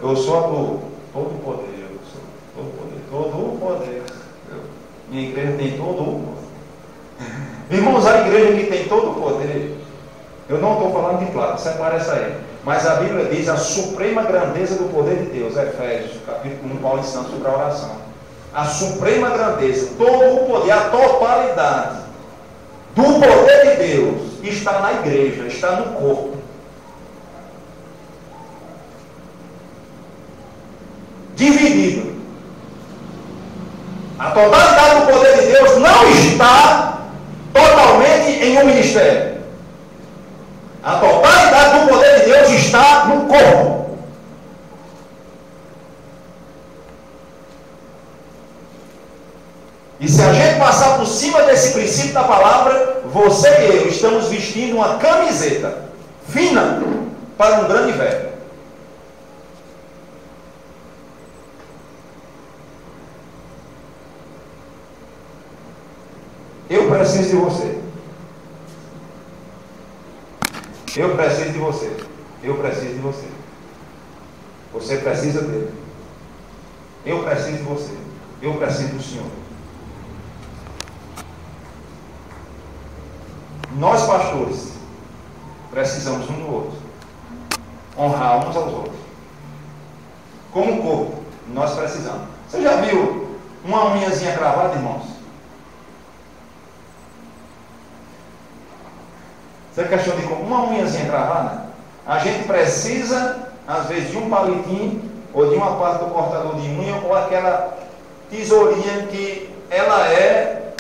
Eu sou todo o poder. Eu sou todo o poder. Minha igreja tem todo o poder. Irmãos, a igreja que tem todo o poder, eu não estou falando de plata, separa essa aí. Mas a Bíblia diz a suprema grandeza do poder de Deus. Efésios, capítulo 1, Paulo ensinando sobre a oração. A suprema grandeza, todo o poder, a totalidade do poder de Deus está na igreja, está no corpo. Dividido. A totalidade do poder de Deus não está totalmente em um ministério. A totalidade do poder de Deus está no corpo. E se a gente passar por cima desse princípio da palavra, você e eu estamos vestindo uma camiseta fina para um grande velho. Eu preciso de você. Eu preciso de você. Eu preciso de você. Você precisa dele. Eu preciso de você. Eu preciso do Senhor. Nós, pastores, precisamos um do outro. Honrar uns aos outros. como corpo, nós precisamos. Você já viu uma unhazinha cravada, irmãos? Você é questão de uma unhazinha cravada? A gente precisa, às vezes, de um palitinho, ou de uma parte do cortador de unha, ou aquela tesourinha que ela é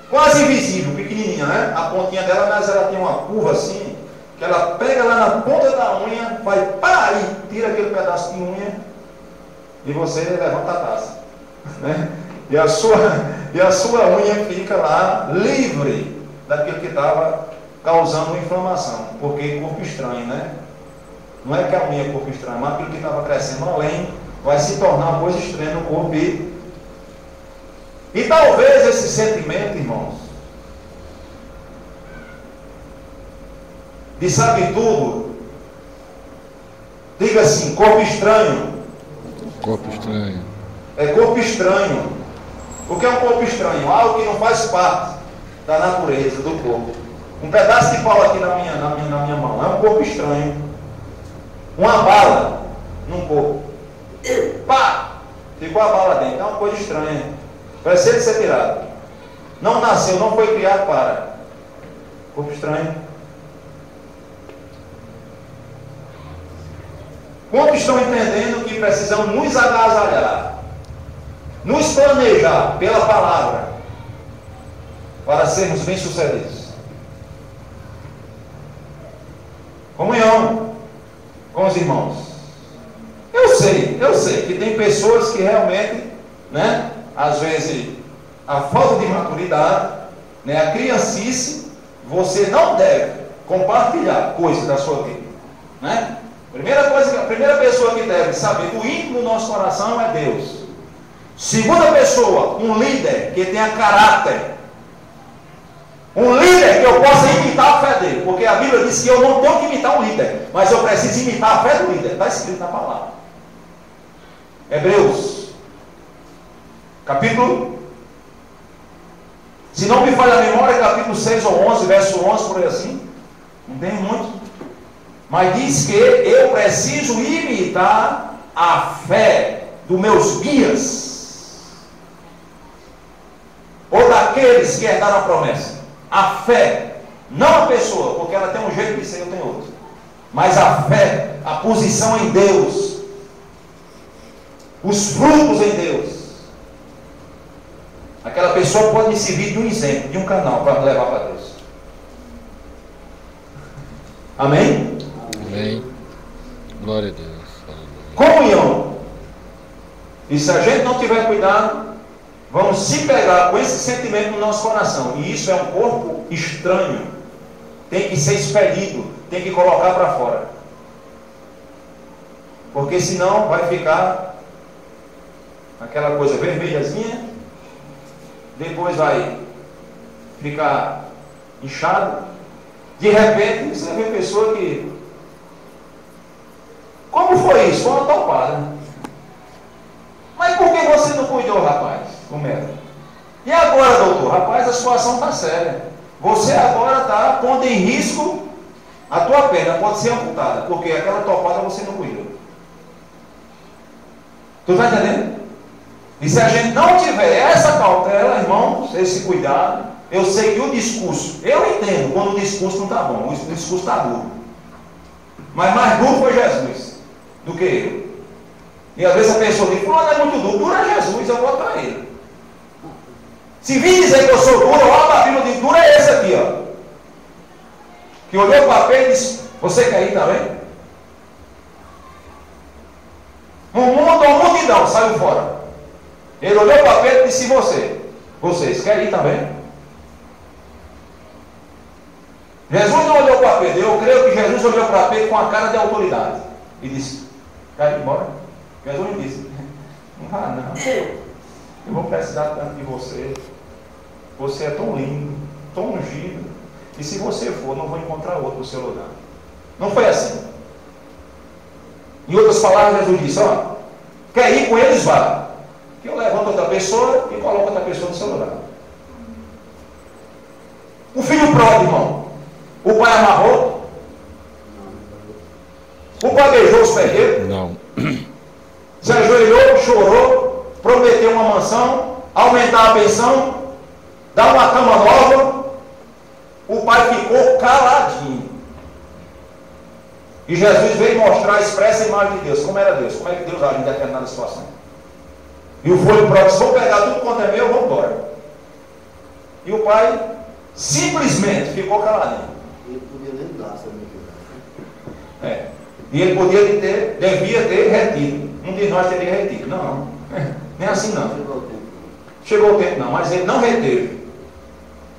quase invisível, pequenininha, né? A pontinha dela, mas ela tem uma curva assim, que ela pega lá na ponta da unha, vai pá, e tira aquele pedaço de unha, e você levanta a taça, né? E a sua unha fica lá livre daquilo que estava causando inflamação, porque corpo estranho, né? Não é que a unha é corpo estranho, mas aquilo que estava crescendo além vai se tornar uma coisa estranha no corpo. E talvez esse sentimento, irmãos, de sabe tudo, diga assim, corpo estranho. Corpo estranho. É corpo estranho. O que é um corpo estranho? Algo que não faz parte da natureza do corpo. Um pedaço de pau aqui na minha mão é um corpo estranho. Uma bala num corpo. Pá! Ficou a bala dentro. É uma coisa estranha. Precisa de ser tirado. Não nasceu, não foi criado para. Corpo estranho. Quantos estão entendendo que precisamos nos agasalhar, nos planejar pela palavra, para sermos bem-sucedidos? Comunhão com os irmãos. Eu sei que tem pessoas que realmente, né, às vezes, a falta de maturidade, né, a criancice, você não deve compartilhar coisas da sua vida, né? A primeira pessoa que deve saber do íntimo do nosso coração é Deus. Segunda pessoa, um líder que tenha caráter. Um líder que eu possa imitar a fé dele. Porque a Bíblia diz que eu não tenho que imitar um líder, mas eu preciso imitar a fé do líder. Está escrito na palavra. Hebreus, capítulo, se não me falha a memória, capítulo 6 ou 11, verso 11, por aí assim. Não tem muito. Mas diz que eu preciso imitar a fé dos meus guias, ou daqueles que herdaram a promessa. A fé, não a pessoa, porque ela tem um jeito de ser, eu tenho outro. Mas a fé, a posição em Deus, os frutos em Deus. Aquela pessoa pode me servir de um exemplo, de um canal para levar para Deus. Amém? Amém. Glória a Deus. Comunhão. E se a gente não tiver cuidado, vamos se pegar com esse sentimento no nosso coração. E isso é um corpo estranho. Tem que ser expelido. Tem que colocar para fora. Porque senão vai ficar aquela coisa vermelhazinha. Depois vai ficar inchado. De repente, você vê pessoa que... Como foi isso? Foi uma topada, né? Mas por que você não cuidou, rapaz? O médico. E agora, doutor? Rapaz, a situação está séria. Você agora está pondo em risco a tua perna, pode ser amputada, porque aquela topada você não cuidou. Tu está entendendo? E se a gente não tiver essa cautela, irmãos, esse cuidado, eu sei que o discurso, eu entendo quando o discurso não está bom, o discurso está duro. Mas mais duro foi Jesus do que eu. E às vezes a pessoa diz, fulano é muito duro, duro é Jesus, eu vou para ele. Se vir dizer que eu sou duro, olha para a Bíblia e diz, duro é esse aqui, ó. Que olhou o papel e disse, você quer ir também? Um mundo, uma multidão saiu fora. Ele olhou o papel e disse, vocês querem ir também? Jesus não olhou para Pedro, eu creio que Jesus olhou para Pedro com a cara de autoridade e disse, quer ir embora? Jesus me disse, não, eu vou precisar tanto de você, você é tão lindo, tão ungido, e se você for, não vou encontrar outro no seu lugar. Não foi assim. Em outras palavras, Jesus disse, ó, quer ir com eles, vá, que eu levanto outra pessoa e coloco outra pessoa no seu lugar. O filho pródigo, irmão, o pai amarrou? O pai beijou os ferreiros? Não. Se ajoelhou, chorou, prometeu uma mansão, aumentar a pensão, dar uma cama nova. O pai ficou caladinho. E Jesus veio mostrar a expressa imagem de Deus. Como era Deus? Como é que Deus age em determinada situação? E o filho próprio, se vou pegar tudo quanto é meu, eu vou embora. E o pai simplesmente ficou caladinho. Ele podia nem dar, se ele É. E ele devia ter retido. Um de nós teria retido. Não, nem assim não. Chegou o tempo não, mas ele não reteve.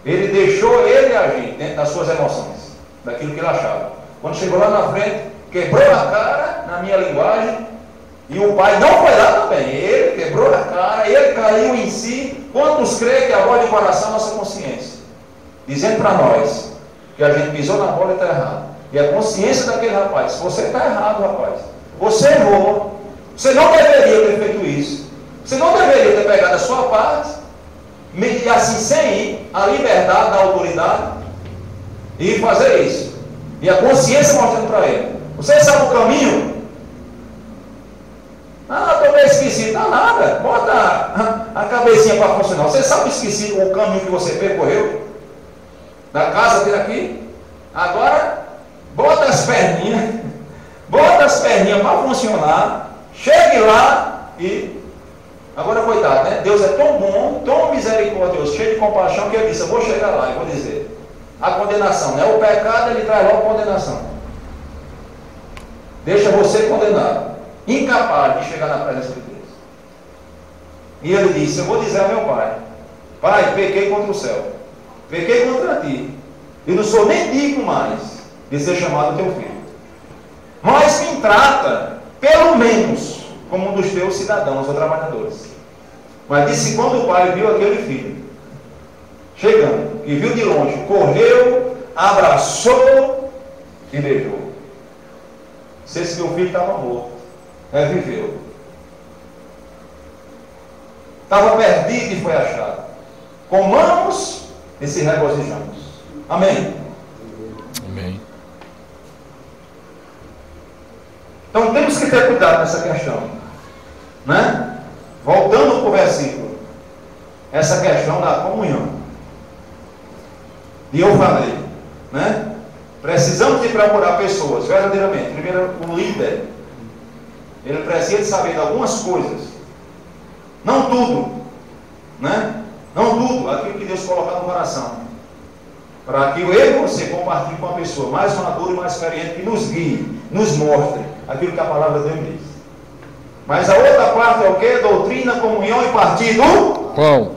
Ele deixou ele agir dentro das suas emoções, daquilo que ele achava. Quando chegou lá na frente, quebrou a cara, na minha linguagem, e o pai não foi lá também. Ele quebrou a cara, ele caiu em si. Quantos creem que a voz do coração é a nossa consciência? Dizendo para nós que a gente pisou na bola e está errado. E a consciência daquele rapaz, você está errado, rapaz. Você errou. Você não deveria ter feito isso. Você não deveria ter pegado a sua parte, e assim sem ir, a liberdade da autoridade, e fazer isso. E a consciência mostrando para ele. Você sabe o caminho? Ah, estou meio esquecido. Não, nada. Bota a cabecinha para funcionar. Você sabe esquecido o caminho que você percorreu? Da casa até aqui? Agora, bota as perninhas. Bota as perninhas para funcionar. Chegue lá e... Agora, coitado, né? Deus é tão bom, tão misericordioso, cheio de compaixão, que ele disse, eu vou chegar lá e vou dizer. A condenação, né? O pecado, ele traz logo condenação. Deixa você condenado. Incapaz de chegar na presença de Deus. E ele disse, eu vou dizer a meu pai, pai, pequei contra o céu, pequei contra ti, e não sou nem digno mais de ser chamado teu filho, mas me trata, pelo menos, como um dos teus cidadãos ou trabalhadores. Mas disse, quando o pai viu aquele filho chegando, e viu de longe, correu, abraçou e beijou. Se esse meu filho estava morto, reviveu. Estava perdido e foi achado. Comamos e se regozijamos. Amém? Amém. Então temos que ter cuidado nessa questão, né? Voltando para o versículo, essa questão da comunhão. E eu falei, né? Precisamos de procurar pessoas, verdadeiramente. Primeiro, o líder, ele precisa de saber de algumas coisas. Não tudo, né? Não tudo, aquilo que Deus colocar no coração. Para que eu e você compartilhe com uma pessoa mais madura e mais experiente, que nos guie, nos mostre aquilo que a palavra de Deus diz. Mas a outra parte é o que? Doutrina, comunhão e partir do Pão.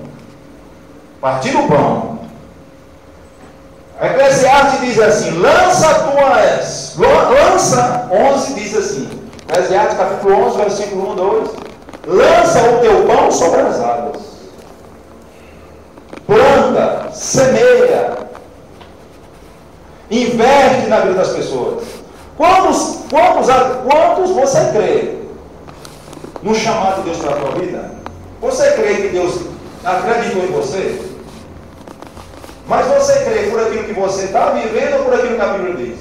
Partir do pão. Eclesiastes diz assim, lança 11 diz assim, Eclesiastes capítulo 11, versículo 1, 2, lança o teu pão sobre as águas, planta, semeia, investe na vida das pessoas. Quantos você crê no chamado de Deus para a tua vida? Você crê que Deus acreditou em você? Mas você crê por aquilo que você está vivendo ou por aquilo que a Bíblia diz?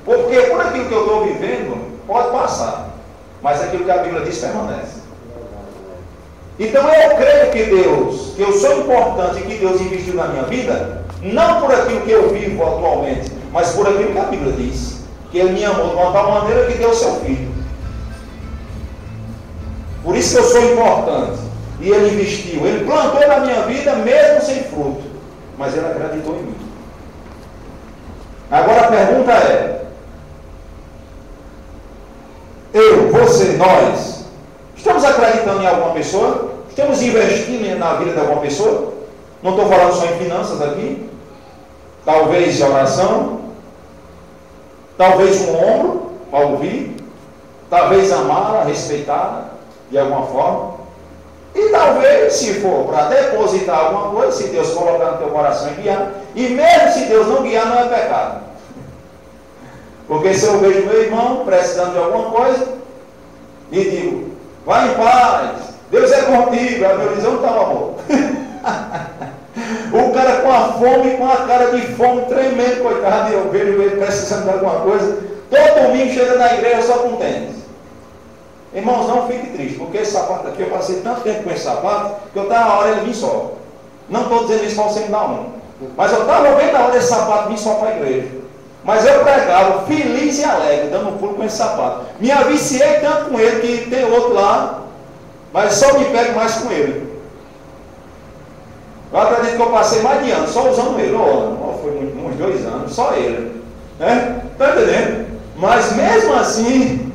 Porque por aquilo que eu estou vivendo, pode passar. Mas aquilo que a Bíblia diz permanece. Então eu creio que eu sou importante e que Deus investiu na minha vida, não por aquilo que eu vivo atualmente, mas por aquilo que a Bíblia diz. Que Ele me amou de uma tal maneira que deu seu filho. Por isso que eu sou importante. E Ele investiu. Ele plantou na minha vida mesmo sem fruto. Mas Ele acreditou em mim. Agora a pergunta é: eu, você, nós, estamos acreditando em alguma pessoa? Estamos investindo na vida de alguma pessoa? Não estou falando só em finanças aqui. Talvez de oração. Talvez um ombro para ouvir. Talvez amá-la, respeitá-la de alguma forma. E talvez, se for para depositar alguma coisa, se Deus colocar no teu coração e guiar, e mesmo se Deus não guiar, não é pecado. Porque se eu vejo meu irmão precisando de alguma coisa, e digo, vai em paz, Deus é contigo, a meu visão estava bom. O cara com a fome, com a cara de fome tremendo, coitado, e eu vejo ele precisando de alguma coisa, todo domingo chega na igreja só com tênis. Irmãos, não fique triste, porque esse sapato aqui, eu passei tanto tempo com esse sapato, que eu estava na hora ele vir só. Não estou dizendo isso para você me dar um. Mas eu estava vendo a hora desse sapato vir só para a igreja. Mas eu pregava feliz e alegre, dando um pulo com esse sapato. Me aviciei tanto com ele que tem outro lá, mas só me pego mais com ele. Eu acredito que eu passei mais de ano só usando ele. Foi uns 2 anos, só ele. Né? Está entendendo? Mas mesmo assim,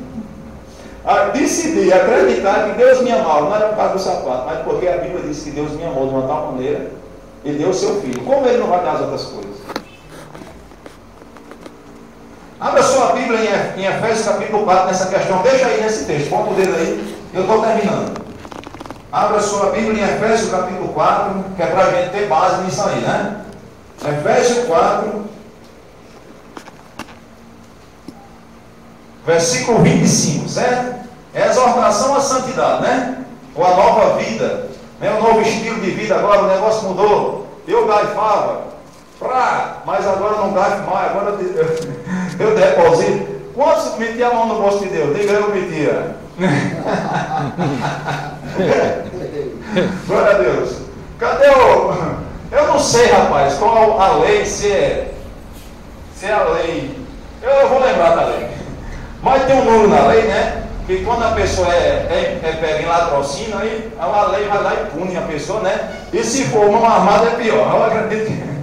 decidi acreditar que Deus me amava. Não era por causa do sapato, mas porque a Bíblia diz que Deus me amou de uma tal maneira e deu o seu filho. Como ele não vai dar as outras coisas? Abra sua Bíblia em Efésios capítulo 4 nessa questão. Deixa aí nesse texto. Ponta o dedo aí. Eu estou terminando. Abra sua Bíblia em Efésios capítulo 4, que é para a gente ter base nisso aí, né? Efésios 4, versículo 25, certo? É a exortação à santidade, né? Ou a nova vida, né? O novo estilo de vida agora, o negócio mudou. Eu gaifava, mas agora não gaifo mais, agora eu deposito. Quantos metiam a mão no bolso de Deus? Diga, eu metia. Glória a Deus. Cadê o... Eu não sei, rapaz, qual a lei, se é a lei. Eu vou lembrar da lei. Mas tem um número na lei, né? Que quando a pessoa é pega em latrocínio, aí a lei vai lá e pune a pessoa, né? E se for mão armada é pior. Eu acredito que...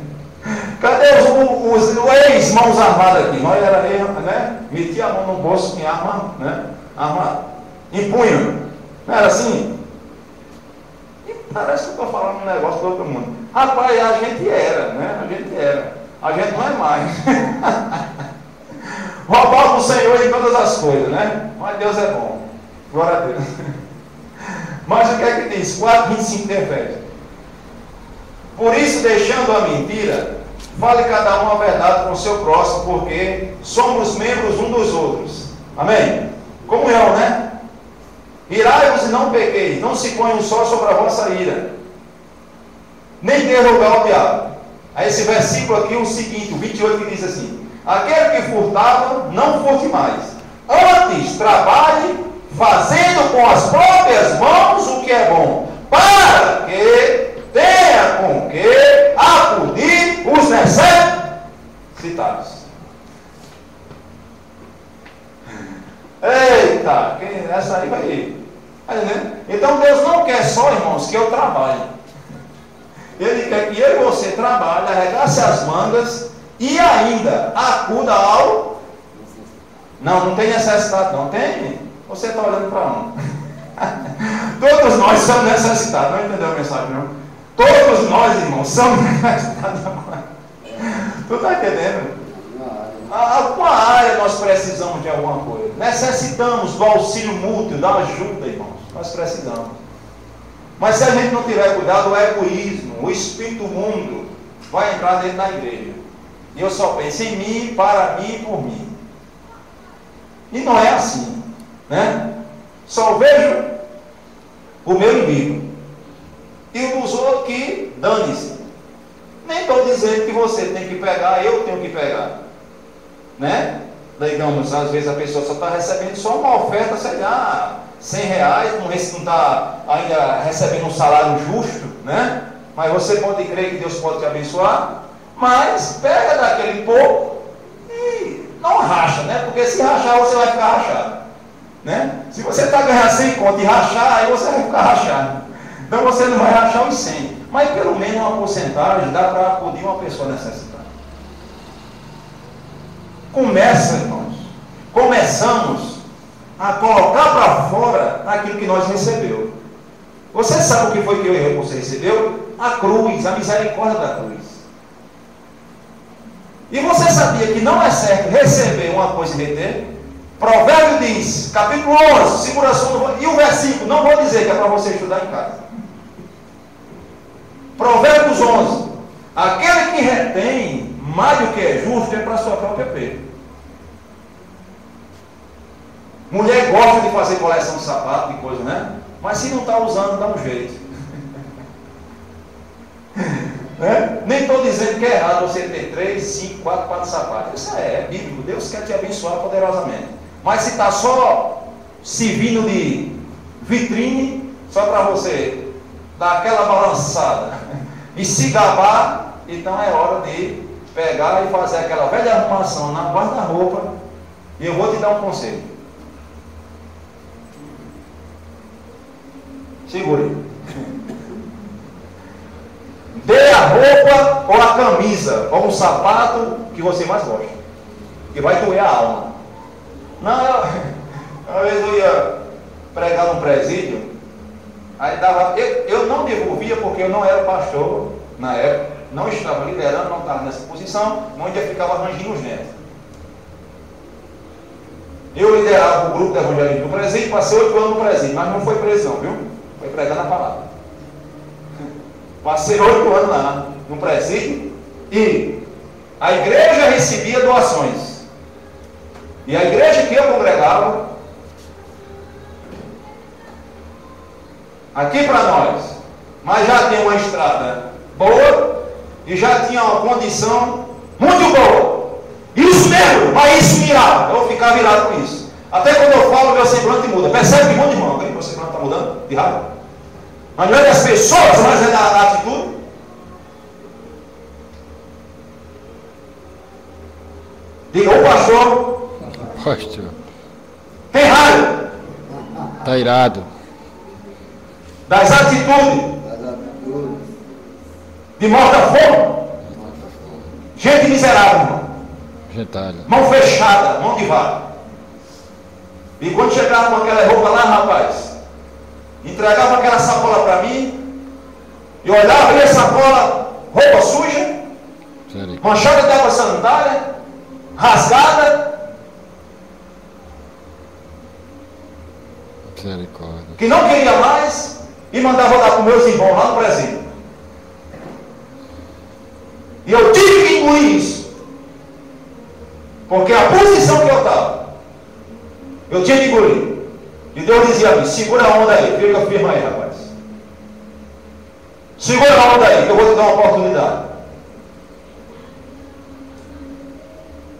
Cadê os ex-mãos armadas aqui? Nós era, né? Metia a mão no bolso em arma, né? Arma em punho. Não era assim? E parece que eu estou falando um negócio para todo mundo. Rapaz, a gente era, né? A gente era. A gente não é mais. Roubar o Senhor em todas as coisas, né? Mas Deus é bom. Glória a Deus. Mas o que é que diz? 4:25 de Efésios. Por isso, deixando a mentira, fale cada um a verdade com o seu próximo, porque somos membros um dos outros. Amém? Comunhão, né? Irai-vos e não pequeis, não se ponham só sobre a vossa ira, nem dê lugar ao diabo. Aí esse versículo aqui, o seguinte, o 28, que diz assim: aquele que furtava, não furte mais. Antes, trabalhe, fazendo com as próprias mãos o que é bom, para que tenha com que acudir os necessitados. Eita, essa aí vai ir. Então Deus não quer só, irmãos, que eu trabalhe. Ele quer que eu e você trabalhe, arregace as mangas e ainda acuda ao... Não tem necessidade, não tem? Você está olhando para um. Todos nós somos necessitados. Não entendeu a mensagem, não? Todos nós, irmãos, somos necessitados. Tu está entendendo? Alguma área nós precisamos de alguma coisa. Necessitamos do auxílio mútuo, da ajuda, irmãos. Nós precisamos. Mas se a gente não tiver cuidado, o egoísmo, o espírito mundo vai entrar dentro da igreja. E eu só penso em mim, para mim e por mim. E não é assim, né? Só vejo o meu inimigo. E o dos outros que dane-se. Nem estou dizendo que você tem que pegar, eu tenho que pegar. Né? Digamos, às vezes a pessoa só está recebendo só uma oferta, sei lá, R$100, não está ainda recebendo um salário justo, né? Mas você pode crer que Deus pode te abençoar, mas pega daquele pouco e não racha, né? Porque se rachar, você vai ficar rachado, né? Se você está ganhando 100 conto e rachar, aí você vai ficar rachado. Então você não vai rachar os 100, mas pelo menos uma porcentagem dá para acudir uma pessoa necessitada. Começa, irmãos, começamos a colocar para fora aquilo que nós recebeu. Você sabe o que foi que eu e você recebeu? A cruz, a misericórdia da cruz. E você sabia que não é certo receber uma coisa e reter? Provérbio diz, capítulo 11, segura sua, e o versículo, não vou dizer que é para você estudar em casa. Provérbios 11, aquele que retém mais do que é justo é para a sua própria perda. Mulher gosta de fazer coleção de sapato, de coisa, né? Mas se não está usando, dá um jeito. Né? Nem estou dizendo que é errado você ter 3, 5, 4 sapatos. Isso é bíblico. Deus quer te abençoar poderosamente. Mas se está só servindo de vitrine, só para você dar aquela balançada e se gabar. Então é hora de pegar e fazer aquela velha arrumação na guarda-roupa. E eu vou te dar um conselho. Segure. Dê a roupa ou a camisa ou um sapato que você mais gosta, que vai doer a alma. Não, uma vez eu ia pregar num presídio, aí dava, eu não devolvia porque eu não era pastor na época, não estava liderando, não estava nessa posição, onde eu ficava rangindo os netos. Eu liderava o grupo de evangelismo do presídio, passei 8 anos no presídio, mas não foi preso não, viu? Foi pregando a palavra. Passei 8 anos lá no presídio e a igreja recebia doações. E a igreja que eu congregava, aqui para nós, mas já tinha uma estrada boa e já tinha uma condição muito boa. Isso mesmo, mas isso virava. Eu vou ficar virado com isso. Até quando eu falo, meu semblante muda. Percebe que muda, irmão? Meu semblante está mudando de raiva. Mas não é das pessoas, mas é da atitude. Diga, ô pastor. Pastor. Tem raiva. Tá irado. Das atitudes. De morta fome. Gente miserável, irmão. Gentalha. Mão fechada, mão de vaca. E quando chegava com aquela roupa lá, rapaz, entregava aquela sacola para mim, e olhava, abria a sacola, roupa suja, manchada de água sanitária, rasgada, misericórdia, que não queria mais, e mandava dar para os meus irmãos lá no presídio. E eu tive que engolir isso. Porque a posição que eu estava, eu tinha que engolir. E Deus dizia a mim, segura a onda aí, fica firme aí, rapaz. Segura a onda aí, que eu vou te dar uma oportunidade.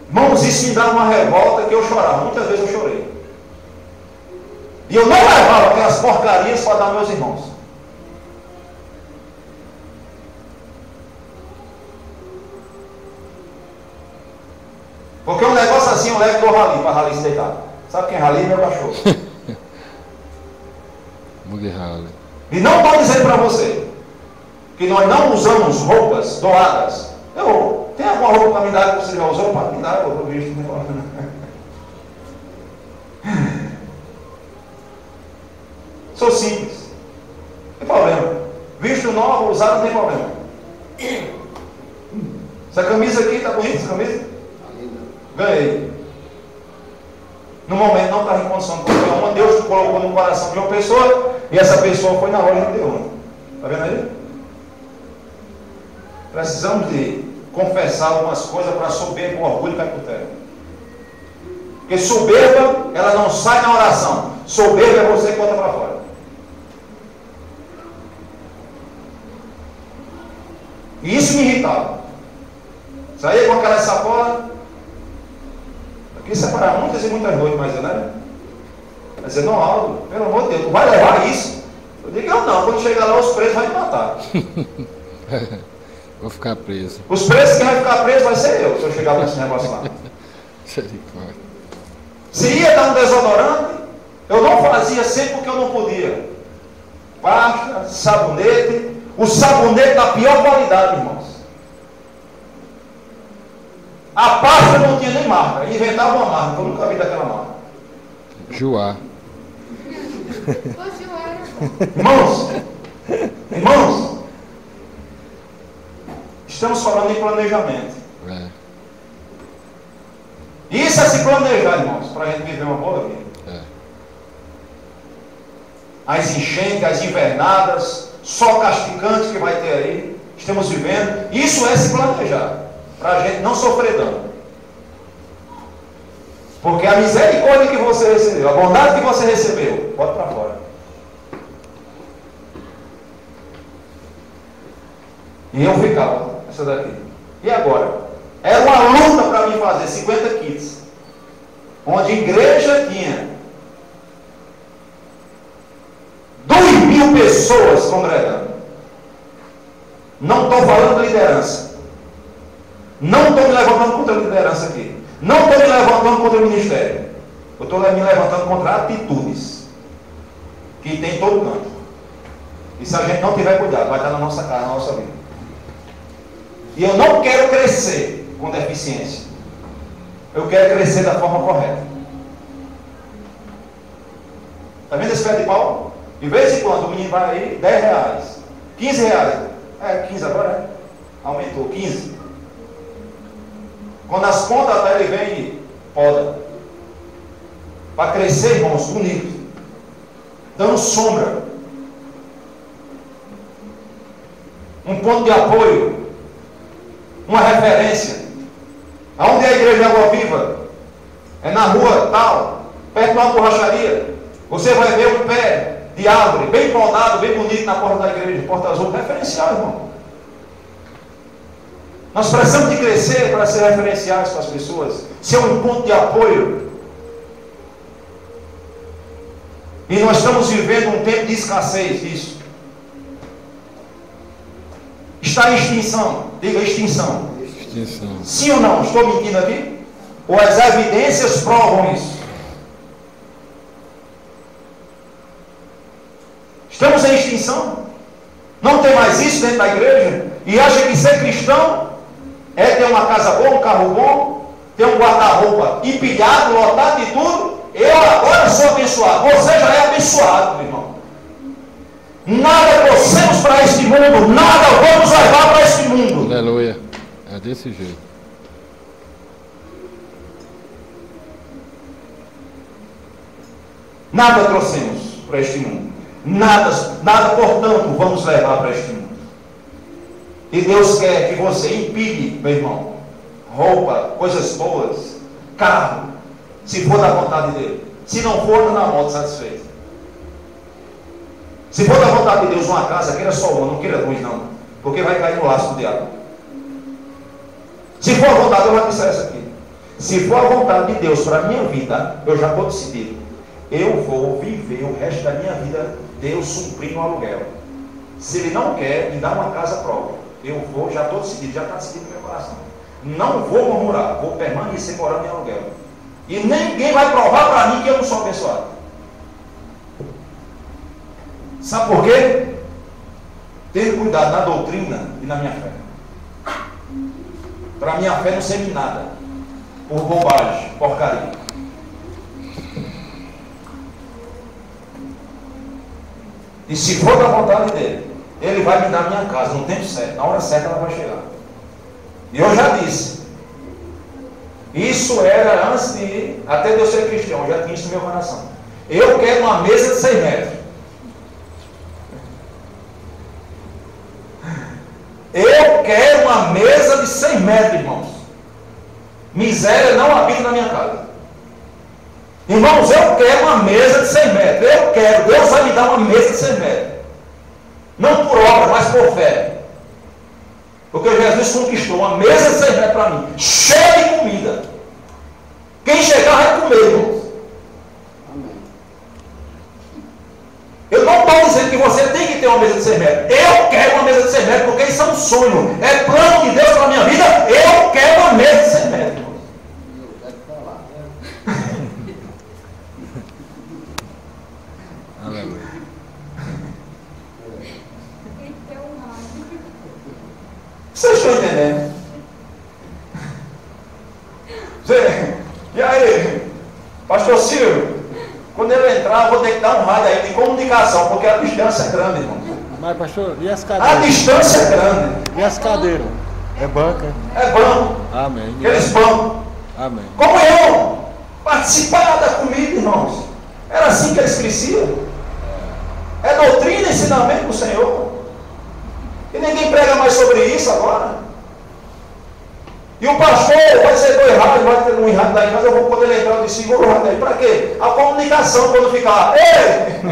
Irmãos, isso me dava uma revolta que eu chorava. Muitas vezes eu chorei. E eu não levava aquelas porcarias para dar aos meus irmãos. Porque um negócio assim eu levo do rali, para rali se deitar. Sabe quem é rali? Meu cachorro. E não estou dizendo para você que nós não usamos roupas doadas. Tem alguma roupa para me dar que você já usou? Para me dar, eu visto. Sou simples. Não tem problema. Visto novo, usado, não tem problema. Essa camisa aqui, está bonita essa camisa? Ganhei. No momento não estava em condição de comprar uma. Deus colocou no coração de uma pessoa e essa pessoa foi na loja e me deu uma. Está vendo aí? Precisamos de confessar algumas coisas para soberba e orgulho cair por terra. Porque soberba, ela não sai na oração. Soberba é você que bota para fora. E isso me irritava. Saía com aquela sacola. Aqui separar muitas e muitas noites, mas eu não era. Mas eu não, Aldo, pelo amor de Deus, tu vai levar isso? Eu digo, eu não, quando chegar lá os presos vão me matar. Vou ficar preso. Os presos que vai ficar preso vai ser eu, se eu chegar com esse negócio lá. Se ia dar um desodorante, eu não fazia sempre porque eu não podia. Pasta, sabonete, o sabonete da pior qualidade, irmãos. A pasta não tinha nem marca, inventava uma marca, eu nunca vi daquela marca. Joá. Irmãos, estamos falando em planejamento. Isso é se planejar, irmãos, para a gente viver uma boa vida. As enchentes, as invernadas, sol castigante que vai ter aí, estamos vivendo, isso é se planejar. Para a gente não sofrer dano. Porque a misericórdia que você recebeu, a bondade que você recebeu, bota para fora. E eu ficava, essa daqui. E agora? Era uma luta para mim fazer 50 kits. Onde a igreja tinha pessoas congregando. Não estou falando de liderança. Não estou me levantando contra a liderança aqui. Não estou me levantando contra o ministério. Eu estou me levantando contra atitudes que tem em todo canto. E se a gente não tiver cuidado, vai estar na nossa cara, na nossa vida. E eu não quero crescer com deficiência. Eu quero crescer da forma correta. Está vendo esse pé de pau? De vez em quando o menino vai aí, 10 reais, 15 reais. 15 agora, né? Aumentou, 15. Quando as contas até ele vem e poda. Para crescer, irmãos, bonito. Dando sombra. Um ponto de apoio. Uma referência. Aonde é a igreja de Água Viva? É na rua tal, perto de uma borracharia. Você vai ver um pé de árvore, bem podado, bem bonito na porta da igreja, porta azul, referencial, irmão. Nós precisamos de crescer para ser referenciais para as pessoas, ser um ponto de apoio. E nós estamos vivendo um tempo de escassez disso. Está em extinção, diga extinção. Extinção. Sim ou não? Estou mentindo aqui? Ou as evidências provam isso? Estamos em extinção. Não tem mais isso dentro da igreja. E acha que ser cristão é ter uma casa boa, um carro bom, ter um guarda-roupa empilhado, lotado de tudo. Eu agora sou abençoado. Você já é abençoado, meu irmão. Nada trouxemos para este mundo, nada vamos levar para este mundo. Aleluia. É desse jeito. Nada trouxemos para este mundo. Nada, portanto, vamos levar para este mundo. E Deus quer que você empilhe, meu irmão, roupa, coisas boas, carro, se for da vontade dele. Se não for, anda na moto satisfeito. Se for da vontade de Deus uma casa, queira só uma, não queira duas não, porque vai cair no laço do diabo. Se for a vontade, eu já disse essa aqui. Se for a vontade de Deus para a minha vida, eu já estou decidido. Eu vou viver o resto da minha vida, Deus suprindo o aluguel. Se Ele não quer me dar uma casa própria, eu vou, já estou decidido, já está decidido no meu coração. Não vou murmurar, vou permanecer morando em aluguel. E ninguém vai provar para mim que eu não sou abençoado. Sabe por quê? Ter cuidado na doutrina e na minha fé. Para minha fé não serve nada. Por bobagem, porcaria. E se for da vontade dele, ele vai me dar minha casa no tempo certo, na hora certa ela vai chegar. E eu já disse, isso era antes de até de eu ser cristão, eu já tinha isso no meu coração. Eu quero uma mesa de 6 metros. Eu quero uma mesa de 100 metros, irmãos. Miséria não habita na minha casa. Irmãos, eu quero uma mesa de 100 metros. Eu quero, Deus vai me dar uma mesa de 100 metros. Não por obra, mas por fé. Porque Jesus conquistou uma mesa de 100 metros para mim, cheia de comida. Quem chegar vai comer, irmãos. Eu não estou dizendo que você tem que ter uma mesa de 100 metros. Eu quero uma mesa de 100 metros, porque isso é um sonho. É plano de Deus para a minha vida. Eu quero uma mesa de 100 metros, irmãos. Aleluia. Vocês estão entendendo? E aí, pastor Silvio, quando ele entrar, eu vou ter que dar um rádio aí de comunicação, porque a distância é grande, irmão. Mas, pastor, e as A cadeiras? distância é grande. E as cadeiras? É banca? É banco. Amém. Aqueles bancos. Amém. Comunhão. Participar da comida, irmãos. Era assim que eles cresciam. É doutrina e ensinamento do Senhor. E ninguém prega mais sobre isso agora. E o pastor vai ser 2 rádios, vai ter um rádio daí, mas eu vou poder entrar de seguro rádio aí. Para quê? A comunicação, quando ficar, ei,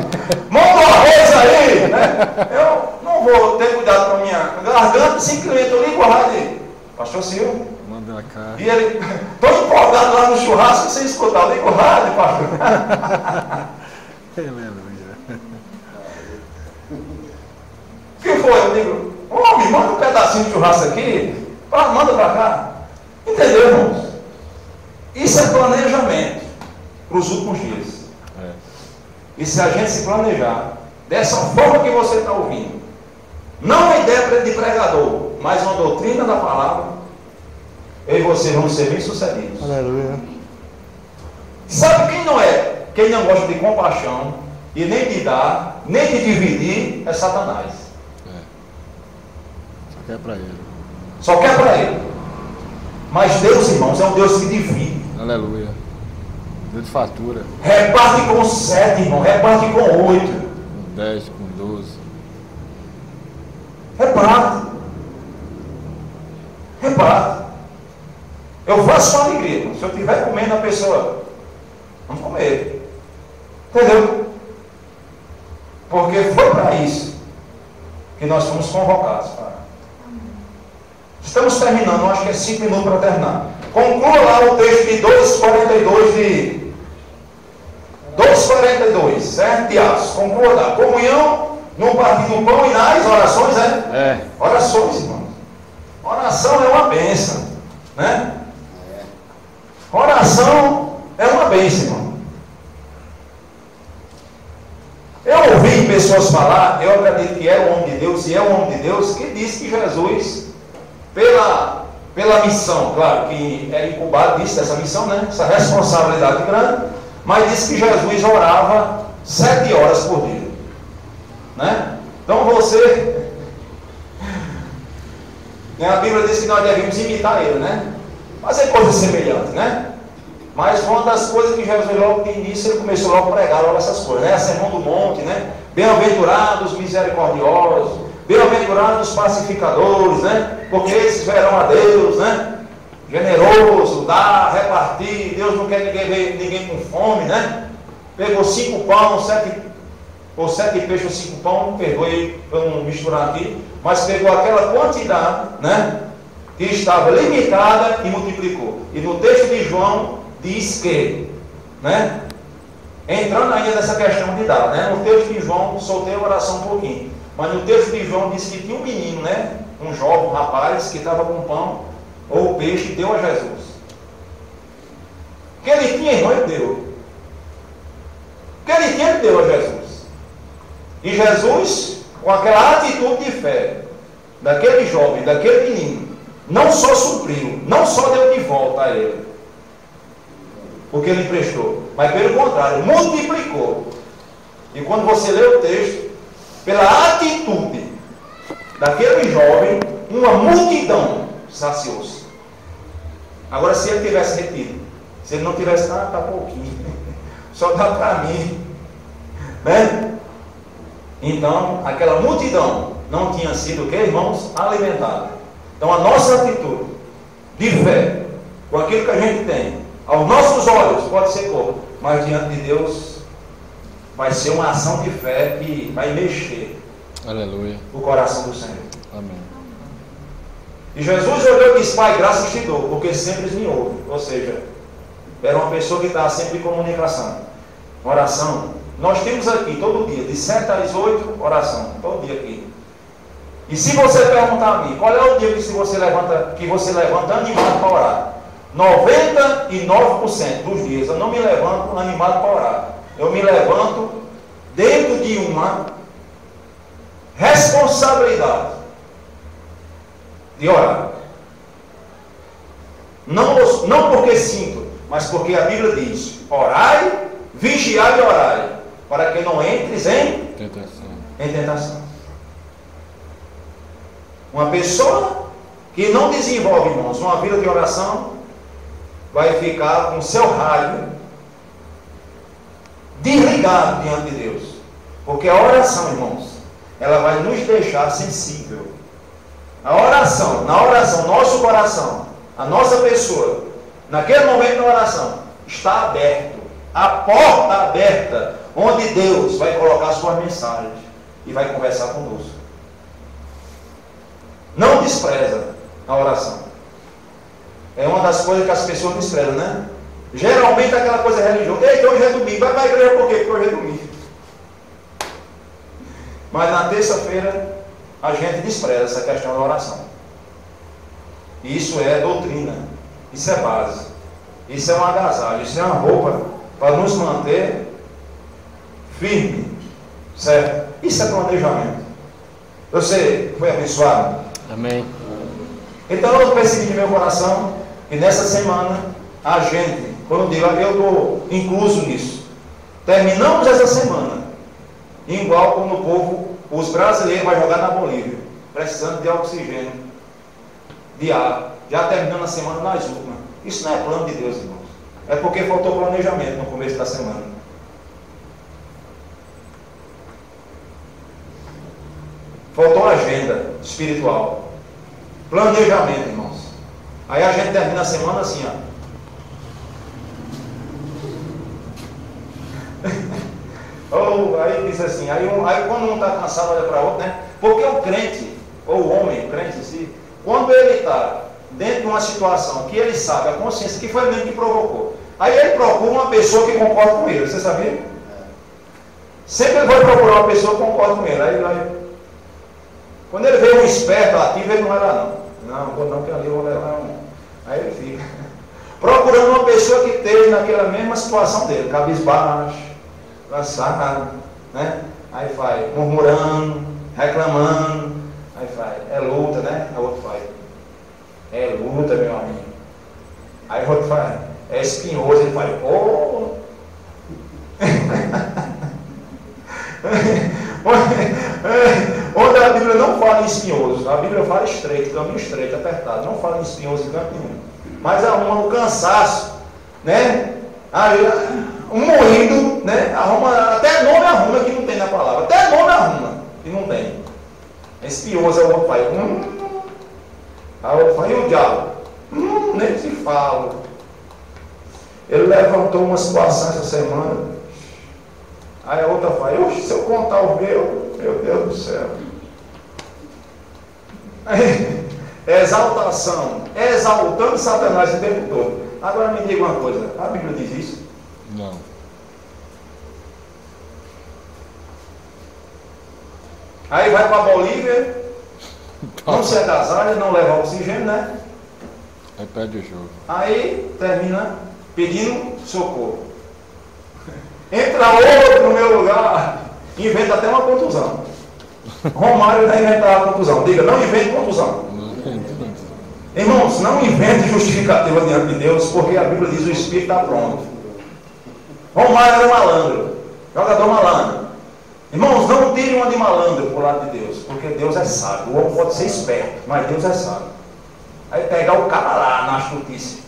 manda um arroz aí, né? Eu não vou ter cuidado com a minha garganta, simplesmente eu ligo o rádio aí. Pastor Silvio. Manda a cara. E ele, estou empolgado lá no churrasco sem escutar, eu ligo o rádio, pastor. Aleluia. digo, homem, manda um pedacinho de churrasco aqui, manda para cá. Entendeu, irmãos? Isso é planejamento para os últimos dias. E se a gente se planejar dessa forma que você está ouvindo, não uma ideia de pregador, mas uma doutrina da palavra, eu e você vamos ser bem-sucedidos. Aleluia. Sabe quem não é? Quem não gosta de compaixão, e nem de dar, nem de dividir, é Satanás. Só quer pra ele. Só quer para ele. Mas Deus, irmãos, é um Deus que divide. Aleluia. Deus de fatura. Reparte com 7, irmão. Reparte com 8. Com 10, com 12. Reparte. Reparte. Eu faço com alegria, irmão. Se eu estiver comendo, a pessoa, vamos comer. Entendeu? Porque foi para isso que nós fomos convocados. Estamos terminando, acho que é 5 minutos para terminar. Conclua lá o texto de 2,42 de 2,42, certo? De Atos. Conclua lá. Comunhão, no partir do pão e nas orações, né? Orações, irmão. Oração é uma bênção, né? Oração é uma bênção, irmão. Eu ouvi pessoas falar, eu acredito que é o homem de Deus, e é o homem de Deus, que disse que Jesus, pela missão, claro, que é incubado disso, dessa missão, né? Essa responsabilidade grande, mas disse que Jesus orava 7 horas por dia, né? Então você, a Bíblia diz que nós devemos imitar ele, né? Fazer coisas semelhantes, né? Mas foi uma das coisas que Jesus logo de início, ele começou logo a pregar logo essas coisas, né? Sermão do Monte, né? Bem-aventurados, misericordiosos, bem-aventurados pacificadores, né? Porque esses verão a Deus, né? Generoso, dar, repartir. Deus não quer ninguém com fome, né? Pegou 5 pães, 7 peixes ou 5 pães, perdoe para não misturar aqui, mas pegou aquela quantidade, né? Que estava limitada e multiplicou. E no texto de João diz que, né? Entrando ainda nessa questão de dar, né? No texto de João, soltei a oração um pouquinho. Mas no texto de João diz que tinha um menino, né? Um jovem, um rapaz, que estava com pão ou peixe e deu a Jesus. O que ele tinha, irmão, ele deu. O que ele tinha, ele deu a Jesus. E Jesus, com aquela atitude de fé, daquele jovem, daquele menino, não só supriu, não só deu de volta a ele, porque ele emprestou, mas pelo contrário, multiplicou. E quando você lê o texto, pela atitude daquele jovem, uma multidão saciou-se. Agora, se ele tivesse retido, se ele não tivesse, tá pouquinho, só dá para mim, né? Então, aquela multidão não tinha sido, o que, irmãos? Alimentada. Então, a nossa atitude de fé, com aquilo que a gente tem, aos nossos olhos, pode ser pouco, mas diante de Deus, vai ser uma ação de fé que vai mexer, aleluia, o coração do Senhor. Amém. E Jesus olhou e disse: Pai, graças te dou, porque sempre me ouve. Ou seja, era uma pessoa que estava sempre em comunicação, oração. Nós temos aqui todo dia, de 7 às 8, oração, todo dia aqui. E se você perguntar a mim, qual é o dia que você levanta animado para orar? 99% dos dias eu não me levanto animado para orar. Eu me levanto dentro de uma responsabilidade de orar. Não porque sinto, mas porque a Bíblia diz: orai, vigiai e orai, para que não entres em tentação. Uma pessoa que não desenvolve, irmãos, uma vida de oração, vai ficar com o seu rádio desligado diante de Deus. Porque a oração, irmãos, ela vai nos deixar sensível. A oração, na oração, nosso coração, a nossa pessoa, naquele momento da oração, está aberto, a porta aberta, onde Deus vai colocar suas mensagens e vai conversar conosco. Não despreza a oração. É uma das coisas que as pessoas desprezam, né? Geralmente aquela coisa religiosa: eita, hoje é domingo, vai para a igreja por quê? Porque hoje é domingo. Mas na terça-feira a gente despreza essa questão da oração. Isso é doutrina, isso é base, isso é um agasalho, isso é uma roupa para nos manter firme, certo? Isso é planejamento. Você foi abençoado? Amém. Então eu percebi no meu coração que nessa semana a gente, quando eu digo, eu estou incluso nisso. Terminamos essa semana igual quando o povo, os brasileiros vai jogar na Bolívia, precisando de oxigênio, de ar, já terminando a semana nas últimas. Isso não é plano de Deus, irmãos. É porque faltou planejamento no começo da semana. Faltou agenda espiritual. Planejamento, irmãos. Aí a gente termina a semana assim, ó. Ou aí diz assim, aí quando um está cansado, olha para outro, né? Porque o crente, ou o homem, o crente em si, quando ele está dentro de uma situação que ele sabe, a consciência que foi ele mesmo que provocou, aí ele procura uma pessoa que concorda com ele, você sabia? Sempre ele vai procurar uma pessoa que concorda com ele. Aí quando ele vê um esperto ativo, ele não vai lá não. Não, vou não, que ali eu vou levar um. Aí ele fica procurando uma pessoa que esteja naquela mesma situação dele, cabisbaixo, cansado, né? Aí faz, murmurando, reclamando, aí faz, é luta, né? Aí o outro faz, é luta, meu amigo. Aí o outro faz, é espinhoso, ele faz, oh! Onde a Bíblia não fala em espinhoso, a Bíblia fala estreito, caminho estreito, apertado, não fala em espinhoso em canto nenhum. Mas arruma no cansaço, né? Aí, um moído, né? Arruma, até nome arruma que não tem na palavra, até nome arruma que não tem. Espinhoso é o outro pai. Aí o outro pai, e o diabo? Nem se fala. Ele levantou uma situação essa semana. Aí a outra fala, oxe, se eu contar o meu Deus do céu. Aí, exaltação, exaltando Satanás o tempo todo. Agora me diga uma coisa, a Bíblia diz isso? Não. Aí vai para a Bolívia, não se agasalha, não leva oxigênio, né? Aí perde o jogo. Aí termina pedindo socorro. Entra outro no meu lugar, inventa até uma contusão. Romário vai inventar a contusão. Diga, não invente contusão. Irmãos, não invente justificativa diante de Deus, porque a Bíblia diz que o Espírito está pronto. Romário era malandro, jogador malandro. Irmãos, não tire uma de malandro para o lado de Deus, porque Deus é sábio. O homem pode ser esperto, mas Deus é sábio. Aí pegar o cara lá na astutice.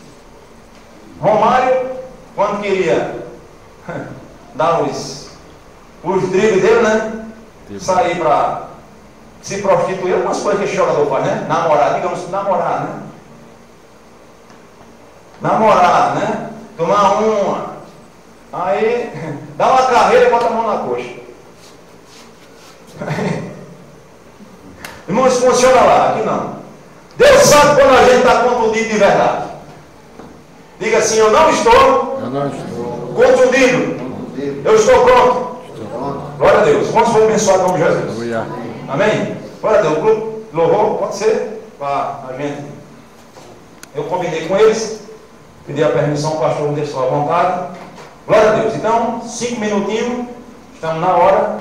Romário, quando queria dar os dribles dele, né? Sair para se prostituir, algumas coisas que esse jogador faz, né? Namorar, digamos, namorar, né? Namorar, né? Tomar uma. Aí, dá uma carreira e bota a mão na coxa. Irmãos, funciona lá, aqui não. Deus sabe quando a gente está contundido de verdade. Diga assim, eu não estou contundido. Eu estou pronto. Glória a Deus. Vamos ser abençoados em nome de Jesus. Aleluia. Amém? Glória a Deus. O grupo louvor pode ser para a gente. Eu combinei com eles, pedi a permissão, o pastor me deixou à vontade. Glória a Deus. Então, 5 minutinhos, estamos na hora.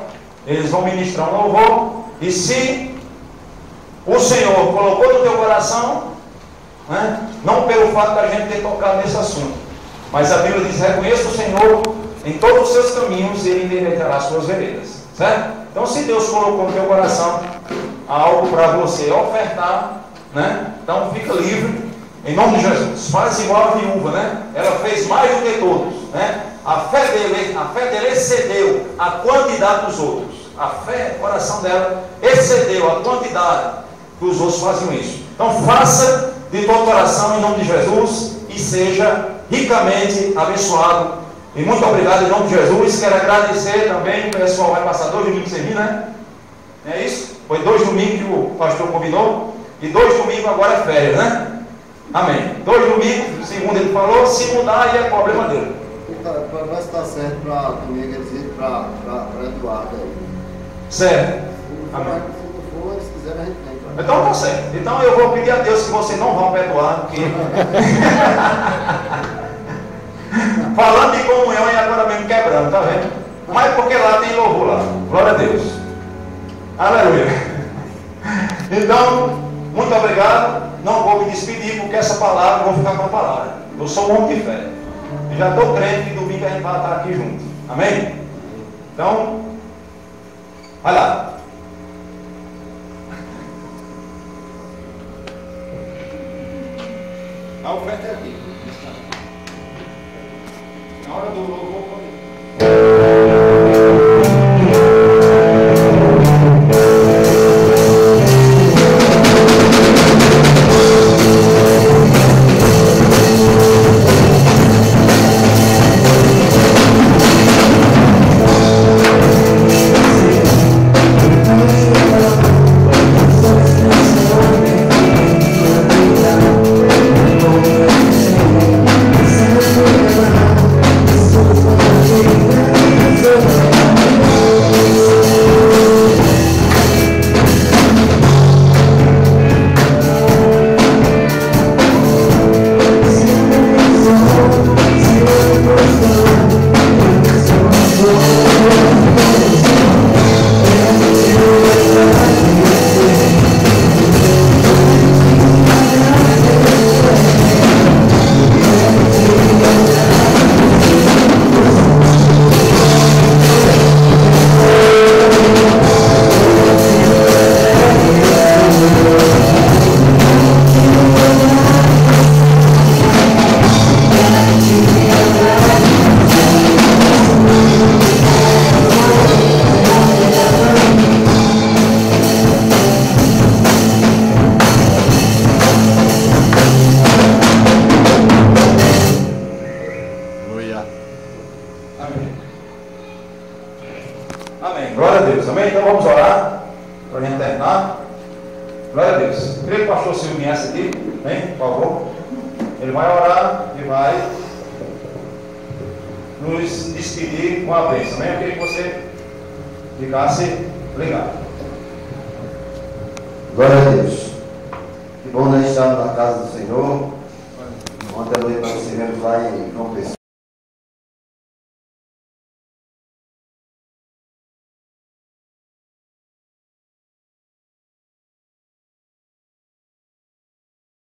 Eles vão ministrar um louvor. E se o Senhor colocou no teu coração, né, não pelo fato da gente ter tocado nesse assunto, mas a Bíblia diz: reconheça o Senhor em todos os seus caminhos, Ele endireitará as suas veredas. Certo? Então, se Deus colocou no teu coração algo para você ofertar, né, então fica livre, em nome de Jesus. Faz igual a viúva, né? Ela fez mais do que todos, né? A fé dele excedeu a quantidade dos outros. A fé, o coração dela excedeu a quantidade que os outros faziam isso. Então faça de todo coração em nome de Jesus e seja ricamente abençoado. E muito obrigado em nome de Jesus. Quero agradecer também, o pessoal vai passar 2 domingos sem vir, né? É isso? Foi 2 domingos que o pastor combinou. E 2 domingos agora é férias, né? Amém. 2 domingos, segundo ele falou, se mudar aí é problema dele. Para ver se está certo para domingo, eles irem para Eduardo aí. Certo. Amém. Se não for, eles quiserem a gente tem. Então tá certo. Então eu vou pedir a Deus que vocês não vão perdoar, porque falando de comunhão e agora mesmo quebrando, tá vendo? Mas porque lá tem louvor lá. Glória a Deus. Aleluia. Então, muito obrigado. Não vou me despedir porque essa palavra, eu vou ficar com a palavra. Eu sou um homem de fé. E já estou crente que domingo a gente vai estar aqui junto. Amém? Então, vai lá. A oferta é aqui. Na hora do louvor, amém. Glória a Deus. Amém? Então vamos orar para a gente terminar. Glória a Deus. Eu queria que o pastor Silvio viesse aqui. Vem, por favor. Ele vai orar e vai nos despedir com a bênção. Amém? Eu queria que você ficasse ligado. Glória a Deus. Que bom nós estarmos na casa do Senhor.